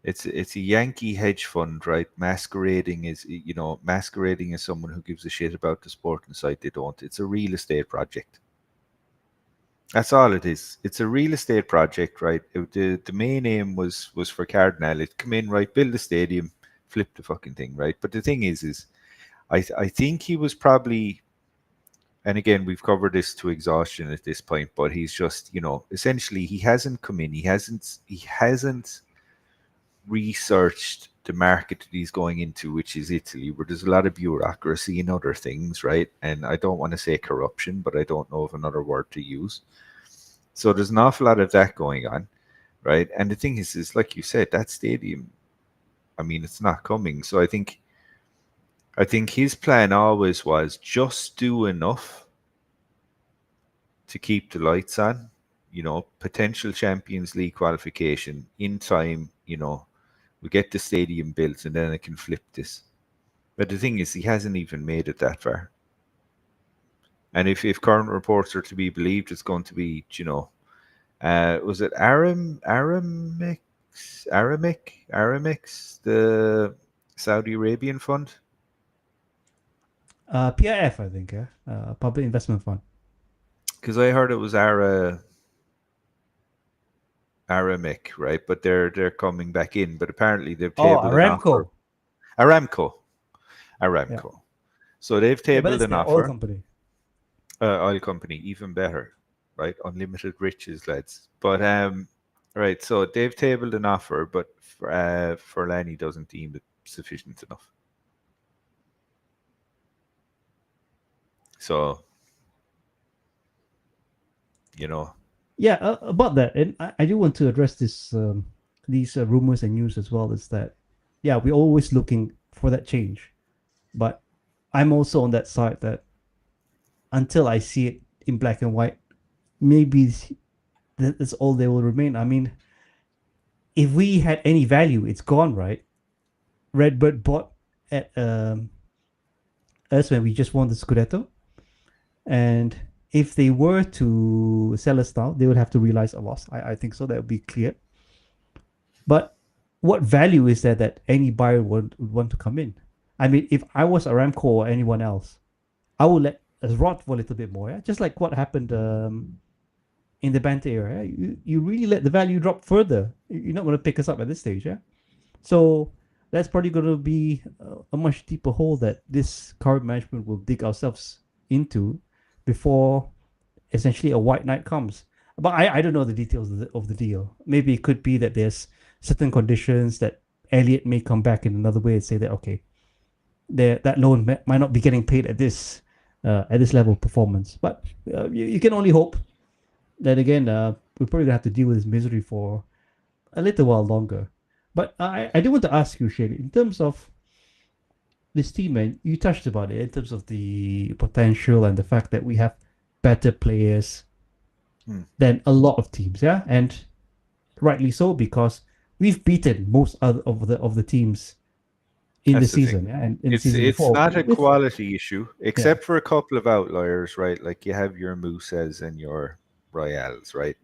It's a Yankee hedge fund, right? Masquerading as someone who gives a shit about the sporting side. They don't. It's a real estate project. That's all it is. It's a real estate project, right? The main aim was for Cardinal. It come in, right, build a stadium, flip the fucking thing, right? But the thing is I think he was probably, and again, we've covered this to exhaustion at this point, but he's just, essentially he hasn't come in, he hasn't researched the market that he's going into, which is Italy, where there's a lot of bureaucracy and other things, right? And I don't want to say corruption, but I don't know of another word to use. So there's an awful lot of that going on, right? And the thing is like you said, that stadium, I mean, it's not coming. So I think his plan always was just do enough to keep the lights on, potential Champions League qualification in time, we get the stadium built and then I can flip this. But the thing is, he hasn't even made it that far. And if current reports are to be believed, it's going to be, was it Aramix, the Saudi Arabian fund? PIF, I think, yeah, Public Investment Fund. Because I heard it was Aramic, right? But they're coming back in. But apparently they've tabled Aramco. Aramco. Yeah. So they've tabled an offer. Oil company. Oil company, even better, right? Unlimited riches, lads. But right. So they've tabled an offer, but Forlani doesn't deem it sufficient enough. So, Yeah, about that, and I do want to address this these rumors and news as well. Is that, yeah, we're always looking for that change, but I'm also on that side that until I see it in black and white, maybe that's all they will remain. I mean, if we had any value, it's gone, right? Redbird bought at us when we just won the Scudetto, and if they were to sell us now, they would have to realize a loss. I think so. That would be clear. But what value is there that any buyer would want to come in? I mean, if I was Aramco or anyone else, I would let us rot for a little bit more. Yeah? Just like what happened in the Banta area. Yeah? You really let the value drop further. You're not going to pick us up at this stage. Yeah. So that's probably going to be a much deeper hole that this current management will dig ourselves into before essentially a white knight comes. But I don't know the details of the deal. Maybe it could be that there's certain conditions that Elliot may come back in another way and say that, okay, that loan might not be getting paid at this level of performance. But you can only hope that, again, we're probably going to have to deal with this misery for a little while longer. But I do want to ask you, Shane, in terms of this team, and you touched about it in terms of the potential and the fact that we have better players than a lot of teams, yeah, and rightly so, because we've beaten most of the teams in the season, yeah, and in the season before. It's not a quality issue, except for a couple of outliers, right? Like you have your Musas and your Royals, right?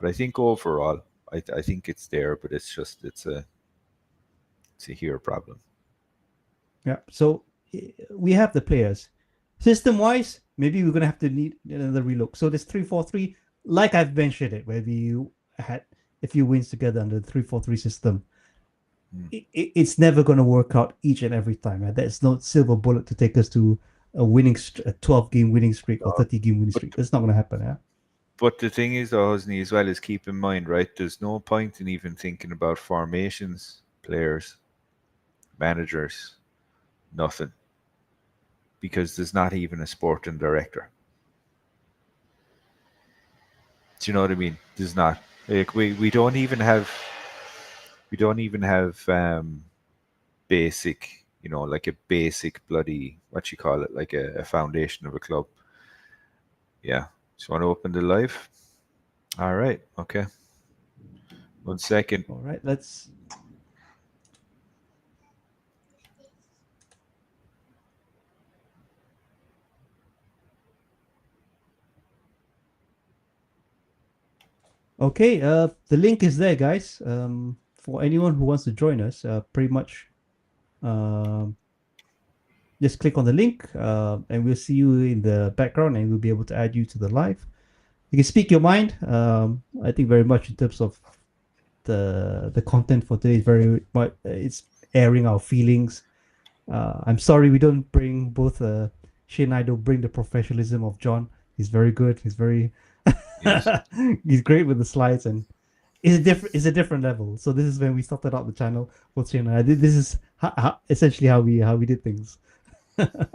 But I think overall, I think it's there, but it's a here problem. Yeah. So we have the players. System wise, maybe we're gonna have to need another relook. So this 3-4-3, like I've mentioned it, where we had a few wins together under the 3-4-3 system. It's never gonna work out each and every time. Right? There's no silver bullet to take us to a 12-game winning streak or 30-game winning streak. It's not gonna happen. Yeah. But the thing is, though, Hosni, as well, is keep in mind, right? There's no point in even thinking about formations, players, managers, nothing, because there's not even a sporting director. Do you know what I mean? There's not. Like we don't even have basic, like a basic bloody, what you call it, like a foundation of a club. Yeah. Just want to open the live. All right. Okay. 1 second. All right. Let's. Okay. The link is there, guys. For anyone who wants to join us, pretty much. Just click on the link, and we'll see you in the background, and we'll be able to add you to the live. You can speak your mind. I think very much in terms of the content for today is very much it's airing our feelings. I'm sorry we don't bring both Shane and I don't bring the professionalism of John. He's very good. He's very he's great with the slides, and it's a different level. So this is when we started out the channel with Shane and I. This is essentially how we did things. But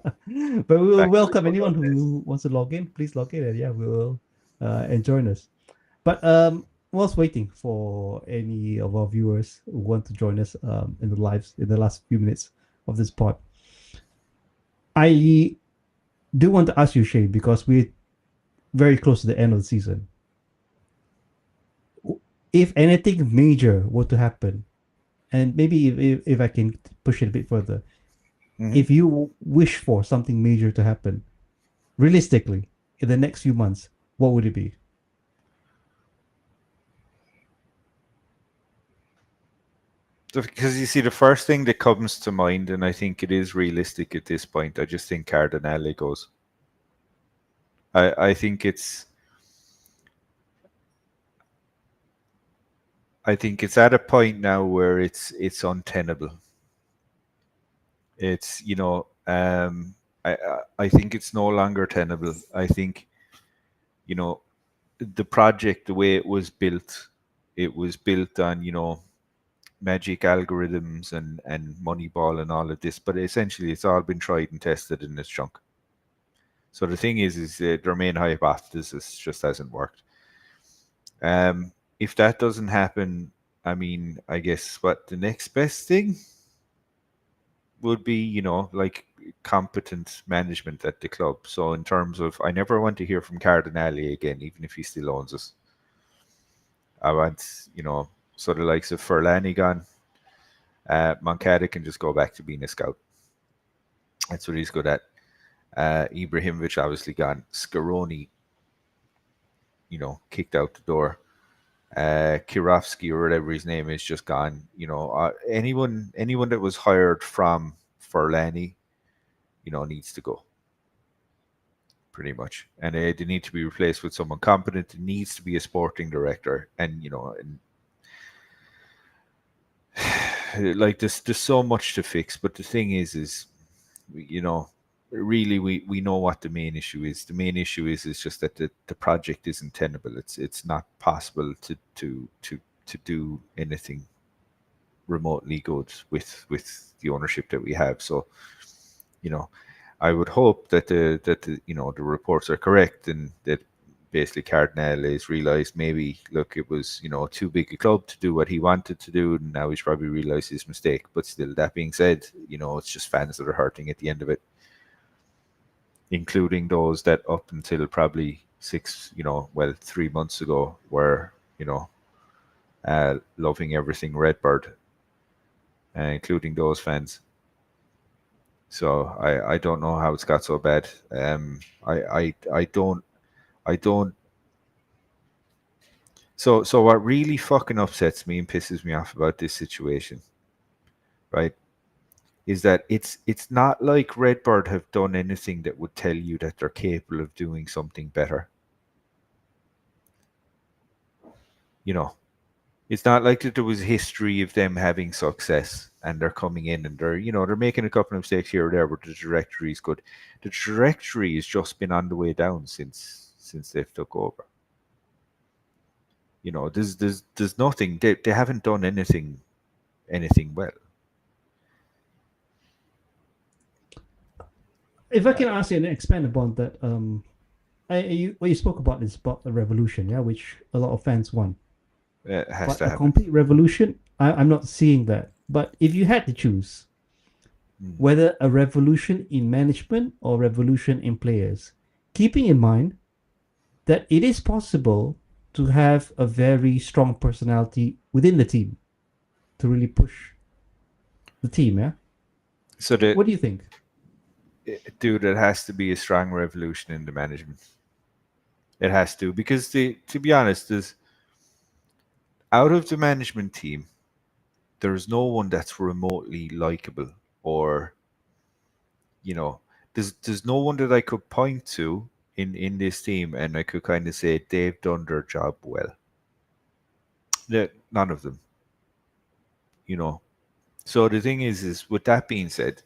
we will welcome anyone who wants to log in. Please log in, and yeah, we will and join us. But whilst waiting for any of our viewers who want to join us in the lives in the last few minutes of this pod, I do want to ask you, Shane, because we're very close to the end of the season. If anything major were to happen, and maybe if I can push it a bit further, if you wish for something major to happen, realistically, in the next few months, what would it be? Because you see, the first thing that comes to mind, and I think it is realistic at this point, I just think Cardinale goes. I think it's at a point now where it's untenable. It's I think it's no longer tenable. I think the project, the way it was built on magic algorithms and Moneyball and all of this, but essentially it's all been tried and tested in this chunk. So the thing is their main hypothesis just hasn't worked. If that doesn't happen, I mean, I guess what the next best thing would be, like competent management at the club. So in terms of, I never want to hear from Cardinale again, even if he still owns us. I want, so the likes of Ferlani gone. Moncada can just go back to being a scout. That's what he's good at. Ibrahimovic obviously gone. Scaroni, kicked out the door. Kirovsky or whatever his name is just gone. Anyone that was hired from Ferlani, needs to go. Pretty much, and they need to be replaced with someone competent. It needs to be a sporting director, and like there's so much to fix. But the thing is really we know what the main issue is. The main issue is just that the project isn't tenable. It's not possible to do anything remotely good with the ownership that we have. So I would hope that the reports are correct, and that basically Cardinale has realized maybe, look, it was too big a club to do what he wanted to do, and now he's probably realized his mistake. But still, that being said, it's just fans that are hurting at the end of it, including those that up until probably 3 months ago were loving everything Redbird, including those fans. So I don't know how it's got so bad. I don't So what really fucking upsets me and pisses me off about this situation, right, is that it's not like Redbird have done anything that would tell you that they're capable of doing something better. You know, it's not like that there was history of them having success and they're coming in and they're making a couple of mistakes here or there, but the trajectory is good. The trajectory has just been on the way down since they've took over. You know, there's nothing. They haven't done anything well. If I can ask you and expand upon that, what you spoke about is about the revolution, yeah, which a lot of fans want. It has But to a happen. complete revolution, I'm not seeing that. But if you had to choose whether a revolution in management or revolution in players, keeping in mind that it is possible to have a very strong personality within the team to really push the team, yeah? So What do you think? dude, it has to be a strong revolution in the management. It has to, because to be honest, there's out of the management team, there's no one that's remotely likable, or there's no one that I could point to in this team and I could kind of say they've done their job well. None of them. So the thing is with that being said,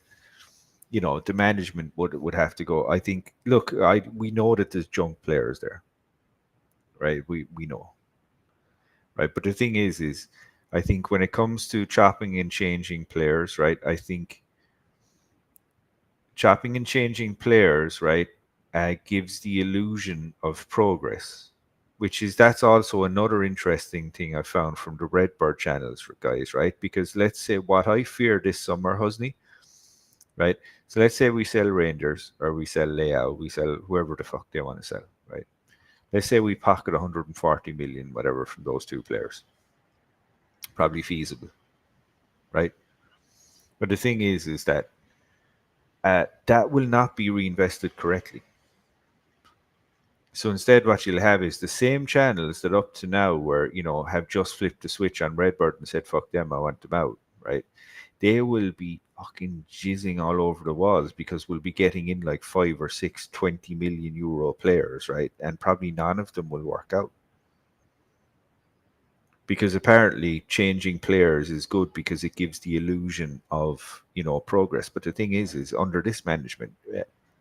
the management would have to go. I think, look, we know that there's junk players there, right? We know, right? But the thing is I think when it comes to chopping and changing players, right? I think chopping and changing players, right, gives the illusion of progress, that's also another interesting thing I found from the Redbird channels for guys, right? Because let's say what I fear this summer, Husney, right? So let's say we sell Rangers or we sell Leao, we sell whoever the fuck they want to sell, right? Let's say we pocket 140 million, whatever, from those two players. Probably feasible, right? But the thing is that that will not be reinvested correctly. So instead, what you'll have is the same channels that up to now were, have just flipped the switch on Redbird and said, fuck them, I want them out, right? They will be fucking jizzing all over the walls because we'll be getting in like 5 or 6 20 million euro players, right? And probably none of them will work out. Because apparently changing players is good because it gives the illusion of, progress. But the thing is under this management,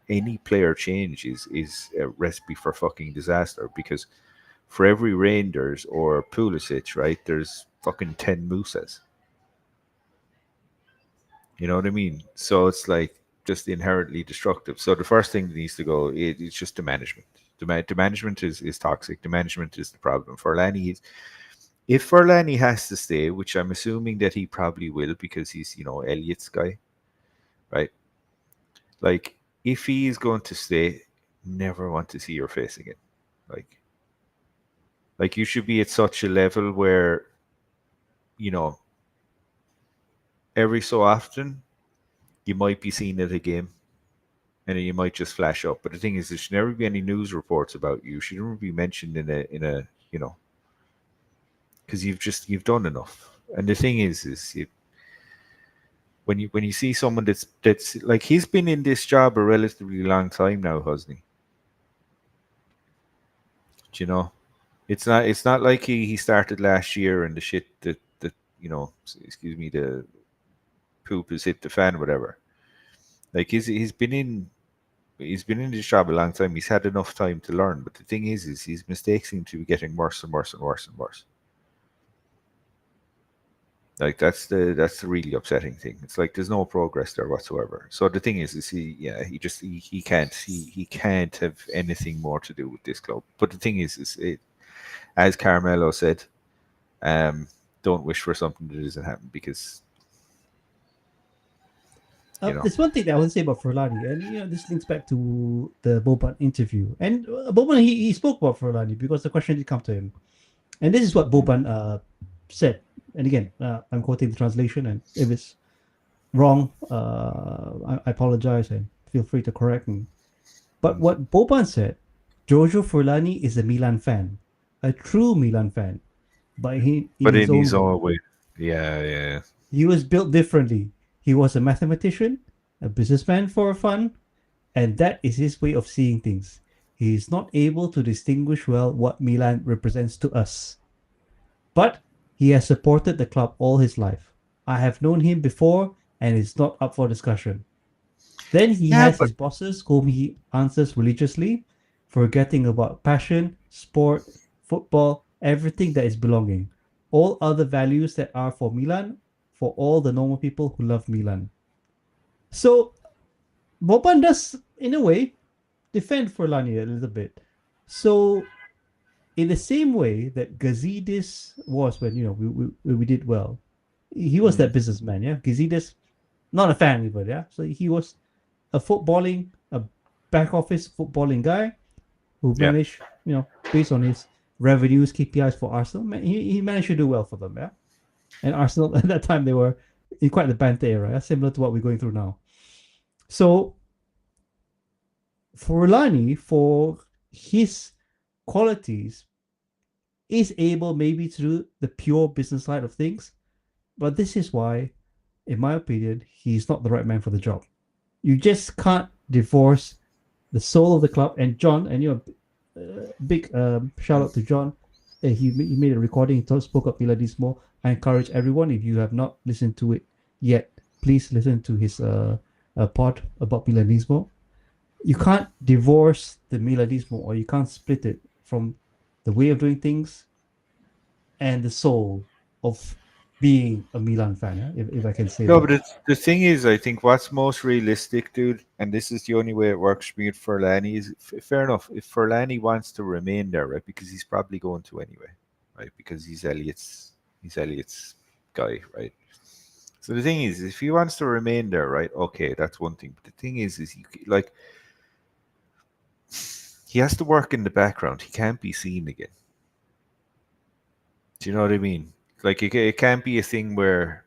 any player change is a recipe for fucking disaster, because for every Rangers or Pulisic, right, there's fucking 10 Musas. You know what I mean? So it's like just inherently destructive. So the first thing that needs to go is just the management. The management is toxic. The management is the problem. If Forlani has to stay, which I'm assuming that he probably will because he's, Elliot's guy, right? Like, if he is going to stay, never want to see your face again. Like you should be at such a level where, every so often you might be seen at a game and then you might just flash up. But the thing is, there should never be any news reports about you. You should never be mentioned in a because you've done enough. And the thing is when you see someone that's like, he's been in this job a relatively long time now, hasn't he? It's not like he started last year and the shit that excuse me, the poop has hit the fan, whatever. Like he's been in this job a long time. He's had enough time to learn. But the thing is his mistakes seem to be getting worse and worse and worse and worse. Like that's the really upsetting thing. It's like there's no progress there whatsoever. So the thing is he can't have anything more to do with this club. But the thing is as Carmelo said, don't wish for something that doesn't happen, because there's one thing that I want to say about Forlani, and this links back to the Boban interview. And Boban, he spoke about Forlani because the question did come to him, and this is what Boban said. And again, I'm quoting the translation, and if it's wrong, I apologize and feel free to correct me. But what Boban said, Giorgio Forlani is a Milan fan. a true Milan fan, but in But his in own his way. own way. Yeah. He was built differently. He was a mathematician, a businessman for fun, and that is his way of seeing things. He is not able to distinguish well what Milan represents to us. But he has supported the club all his life. I have known him before, and it's not up for discussion. Then he Yeah, has but his bosses whom he answers religiously, forgetting about passion, sport, football, everything that is belonging. All other values that are for Milan, for all the normal people who love Milan. So Boban does, in a way, defend Forlani a little bit. So in the same way that Gazidis was when we did well, he was that businessman. Yeah, Gazidis, not a fan but yeah. So he was a back office footballing guy who Yeah. managed, based on his revenues, KPIs for Arsenal, he managed to do well for them. Yeah, and Arsenal at that time they were in quite the Bante era, similar to what we're going through now. So Forlani, for his qualities, is able maybe to do the pure business side of things, but this is why, in my opinion, he's not the right man for the job. You just can't divorce the soul of the club. And John, and big shout out to John. He made a recording. He spoke up Milanismo. I encourage everyone, if you have not listened to it yet, please listen to his pod about Milanismo. You can't divorce the Milanismo, or you can't split it from the way of doing things and the soul of being a Milan fan, if I can say No, that. but the thing is, I think what's most realistic, dude, and this is the only way it works for me with Forlani, is fair enough. If Forlani wants to remain there, right, because he's probably going to anyway, right, because he's Elliot's guy, right. So the thing is, if he wants to remain there, right, okay, that's one thing. But the thing is he has to work in the background. He can't be seen again. Do you know what I mean? Like it can't be a thing where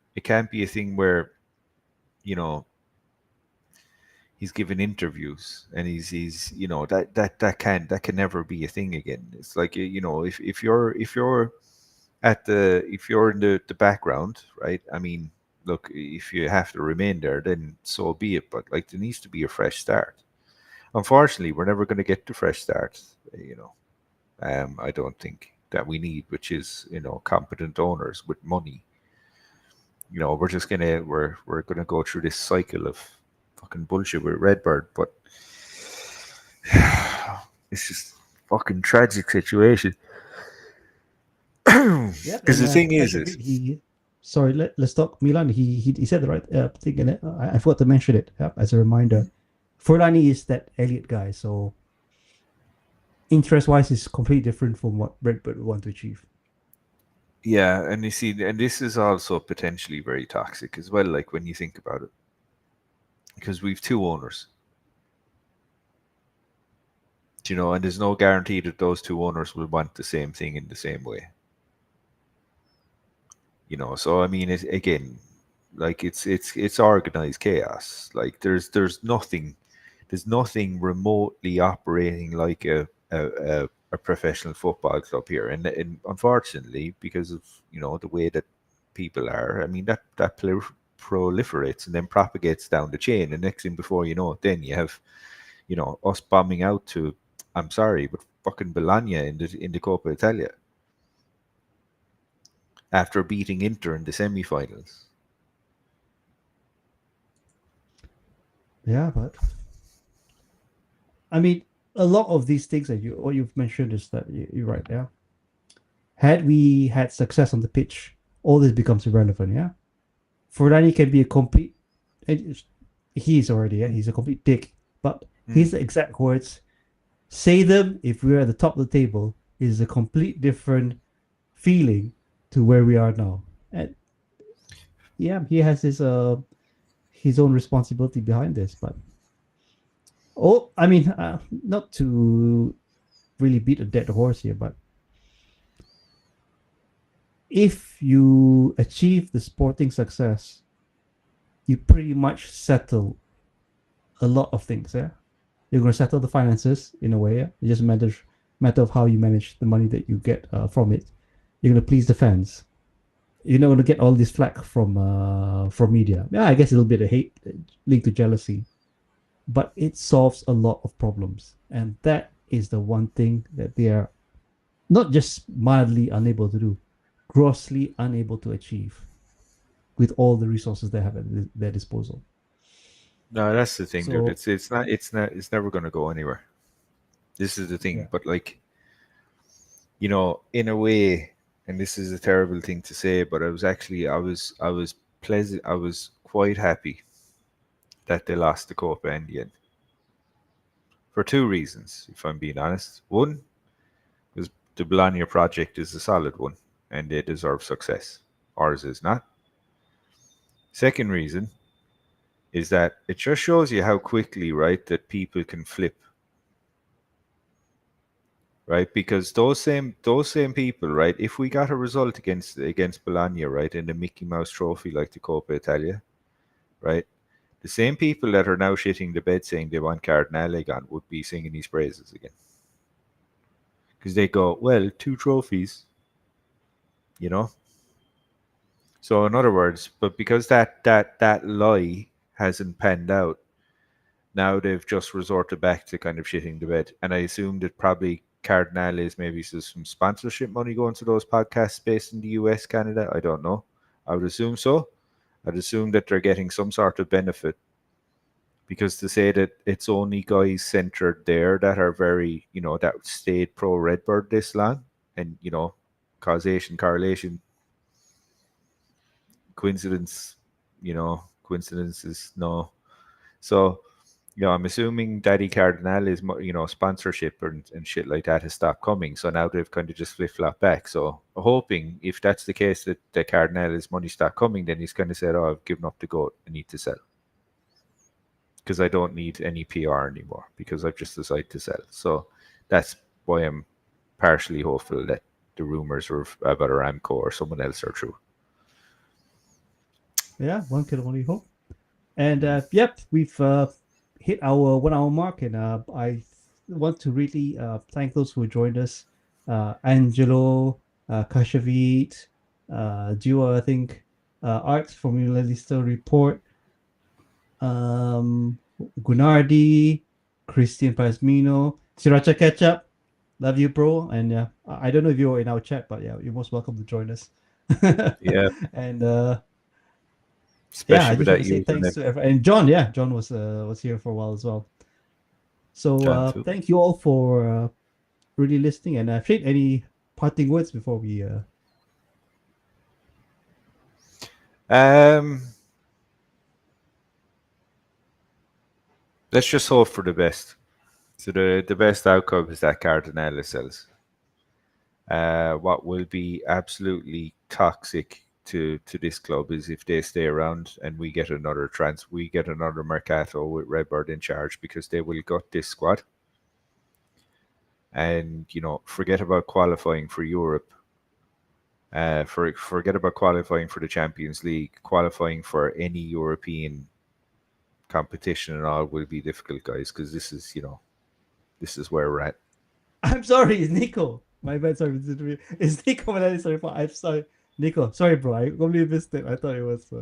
he's given interviews and he's that can never be a thing again. It's like if you're in the background, right? I mean, look, if you have to remain there, then so be it. But like there needs to be a fresh start. Unfortunately, we're never going to get to fresh starts. I don't think that we need, which is competent owners with money. We're just gonna go through this cycle of fucking bullshit with Redbird, but it's just fucking tragic situation. Because the thing is let's talk Milan. He said the right thing, and I forgot to mention it as a reminder. Forlani is that Elliot guy, so interest-wise is completely different from what Redbird want to achieve. Yeah, and you see, and this is also potentially very toxic as well, like when you think about it. Because we've two owners. And there's no guarantee that those two owners will want the same thing in the same way. So I mean, again, like it's organized chaos. Like there's nothing remotely operating like a professional football club here, and unfortunately, because of the way that people are, I mean that proliferates and then propagates down the chain, and next thing before you know it, then you have us bombing out to, I'm sorry, but fucking Bologna in the Coppa Italia after beating Inter in the semi-finals. Yeah, but I mean, a lot of these things that what you've mentioned is that you're right. Yeah, had we had success on the pitch, all this becomes irrelevant. Yeah, Forlani can be a complete. He's already. Yeah, he's a complete dick. But his exact words, say them if we're at the top of the table, is a complete different feeling to where we are now. And yeah, he has his own responsibility behind this, but I mean, not to really beat a dead horse here, but if you achieve the sporting success, you pretty much settle a lot of things. Yeah, you're going to settle the finances in a way. Yeah? It just matters matter of how you manage the money that you get from it. You're going to please the fans. You're not going to get all this flack from media. Yeah, I guess a little bit of hate linked to jealousy, but it solves a lot of problems, and that is the one thing that they are not just mildly unable to do, grossly unable to achieve with all the resources they have at their disposal. No, that's the thing, dude. So- It's never going to go anywhere. This is the thing. Yeah. But like, you know, in a way, and this is a terrible thing to say, but I was pleasant. I was quite happy that they lost the Copa in the end. For two reasons, if I'm being honest. One, because the Bologna project is a solid one, and they deserve success. Ours is not. Second reason is that it just shows you how quickly, right, that people can flip. Right, because those same people, right, if we got a result against Bologna, right, in the Mickey Mouse Trophy like the Coppa Italia, right, the same people that are now shitting the bed saying they want Cardinale gone would be singing these praises again. Because they go, well, 2 trophies, you know. So in other words, but because that lie hasn't panned out, now they've just resorted back to kind of shitting the bed. And I assume that probably Cardinale is maybe some sponsorship money going to those podcasts based in the US, Canada. I don't know. I would assume so. I'd assume that they're getting some sort of benefit, because to say that it's only guys centered there that are very, you know, that stayed pro Redbird this long, and, you know, causation, correlation, coincidence, you know, coincidences, no. So, you know, I'm assuming Daddy Cardinale is, you know, sponsorship and shit like that has stopped coming. So now they've kind of just flip-flop back. So hoping, if that's the case, that the Cardinale's money stopped coming, then he's kind of said, oh, I've given up the goat. I need to sell. Because I don't need any PR anymore, because I've just decided to sell. So that's why I'm partially hopeful that the rumors about Aramco or someone else are true. Yeah, one can only hope. And yep, we've hit our 1 hour mark, and I want to really thank those who joined us. Angelo, Kashavit, Jua, I think, Art from Unilalista Report, Gunardi, Christian Pasmino, Sriracha Ketchup, love you, bro. And yeah, I don't know if you're in our chat, but yeah, you're most welcome to join us. Yeah. And Especially yeah, I just with want that to say username. thanks to everyone. And John, yeah, John was here for a while as well. So John too. thank you all for really listening. And Shane, any parting words before we? Let's just hope for the best. So the best outcome is that Cardinale sells. What will be absolutely toxic to this club is if they stay around and we get another Mercato with Redbird in charge, because they will gut this squad. And, you know, forget about qualifying for Europe. Forget about qualifying for the Champions League. Qualifying for any European competition and all will be difficult, guys, because this is, you know, this is where we're at. I'm sorry, it's Nico. My bad. Sorry, it's Nico. I'm sorry, Nico. Sorry, bro. I completely missed it. I thought it was.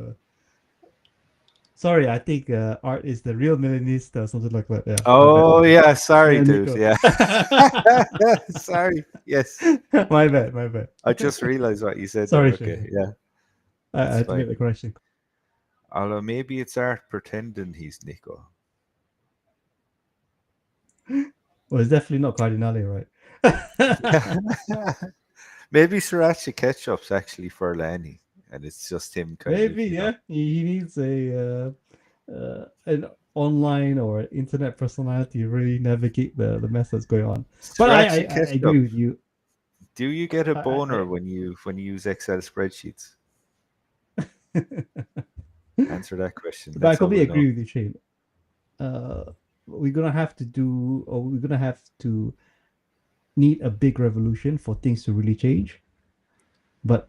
Sorry, I think Art is the real Milanista or something like that. Yeah. Oh yeah, sorry, Yeah, dude. Nico. Yeah, sorry. Yes, My bad. I just realized what you said. Sorry, there. Okay, Shane. yeah. I had to fine. make the correction. Although maybe it's Art pretending he's Nico. Well, it's definitely not Cardinale, right? Maybe Sriracha Ketchup's actually Furlani, and it's just him. Kind Maybe, of, you yeah. know. He needs an online or internet personality to really navigate the mess that's going on. But I Sriracha Ketchup, agree with you. do you get a I- boner when you use Excel spreadsheets? Answer that question. But I That's all completely we know. agree with you, Shane. We're gonna have to need a big revolution for things to really change. But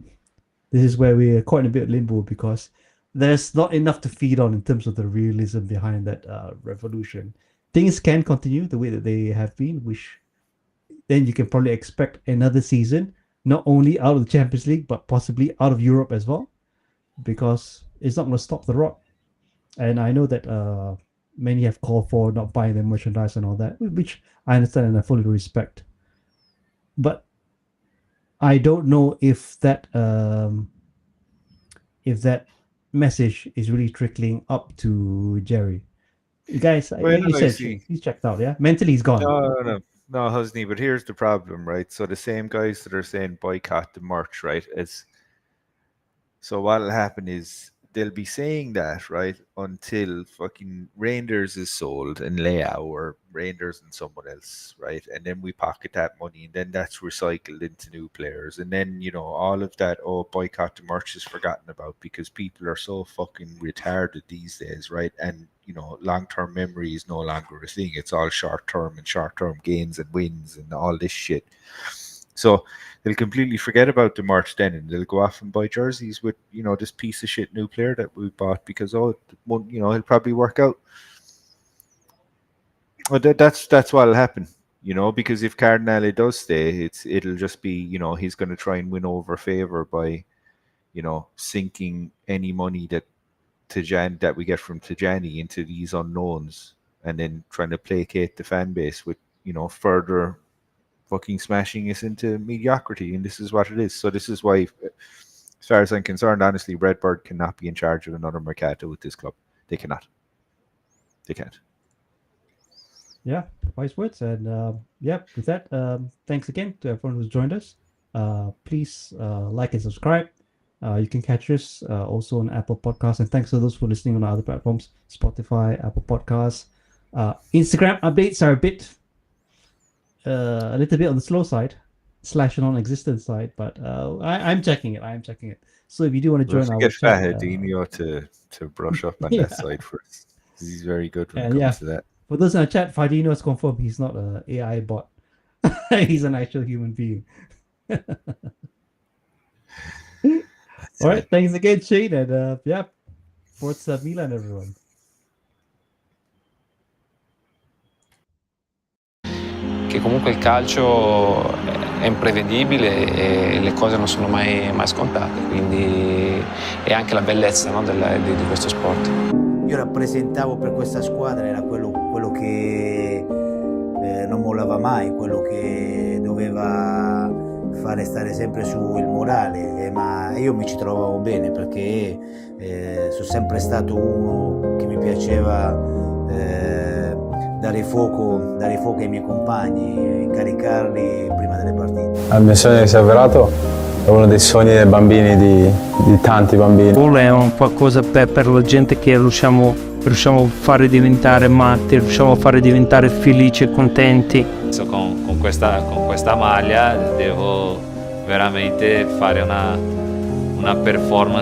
this is where we're caught in a bit of limbo, because there's not enough to feed on in terms of the realism behind that revolution. Things can continue the way that they have been, which then you can probably expect another season, not only out of the Champions League, but possibly out of Europe as well, because it's not going to stop the rot. And I know that many have called for not buying their merchandise and all that, which I understand and I fully respect. But I don't know if that message is really trickling up to Jerry. Guys, like you said, he's checked out, yeah? Mentally, he's gone. No, Husney, but here's the problem, right? So the same guys that are saying boycott the merch, right? So what'll happen is they'll be saying that, right, until fucking Rangers is sold and Leao or Rangers and someone else, right? And then we pocket that money and then that's recycled into new players. And then, you know, all of that, boycott the merch is forgotten about because people are so fucking retarded these days, right? And, you know, long-term memory is no longer a thing. It's all short-term and short-term gains and wins and all this shit. So they'll completely forget about the merch then, and they'll go off and buy jerseys with, you know, this piece of shit new player that we bought because, you know, he'll probably work out. Well, that's what'll happen, you know, because if Cardinale does stay, it'll just be, you know, he's going to try and win over favor by, you know, sinking any money that we get from Tijani into these unknowns, and then trying to placate the fan base with, you know, further fucking smashing us into mediocrity. And this is what it is. So this is why, as far as I'm concerned, honestly, Redbird cannot be in charge of another Mercato with this club. They cannot. They can't. Yeah, wise words. And with that, thanks again to everyone who's joined us. Please like and subscribe. You can catch us also on Apple Podcasts. And thanks to those for listening on other platforms, Spotify, Apple Podcasts. Instagram updates are a little bit on the slow side / non-existent side, but I'm checking it. So if you do want to join our get chat, Fahadinho to brush up on that side first. He's very good when it comes to that. For those in the chat, Fadino has confirmed he's not an AI bot. He's an actual human being. All right, thanks again, Shane, and Forza Milan, everyone. Che comunque il calcio è imprevedibile e le cose non sono mai scontate, quindi è anche la bellezza, no, di questo sport. Io rappresentavo per questa squadra, era quello che non mollava mai, quello che doveva fare stare sempre su il morale, ma io mi ci trovavo bene perché sono sempre stato uno che mi piaceva dare fuoco ai miei compagni, caricarli prima delle partite. Il mio sogno di si è avverato, è uno dei sogni dei bambini, di tanti bambini. Il gol è un qualcosa per la gente che riusciamo a fare diventare matti, riusciamo a fare diventare felici e contenti. Con questa maglia devo veramente fare una performance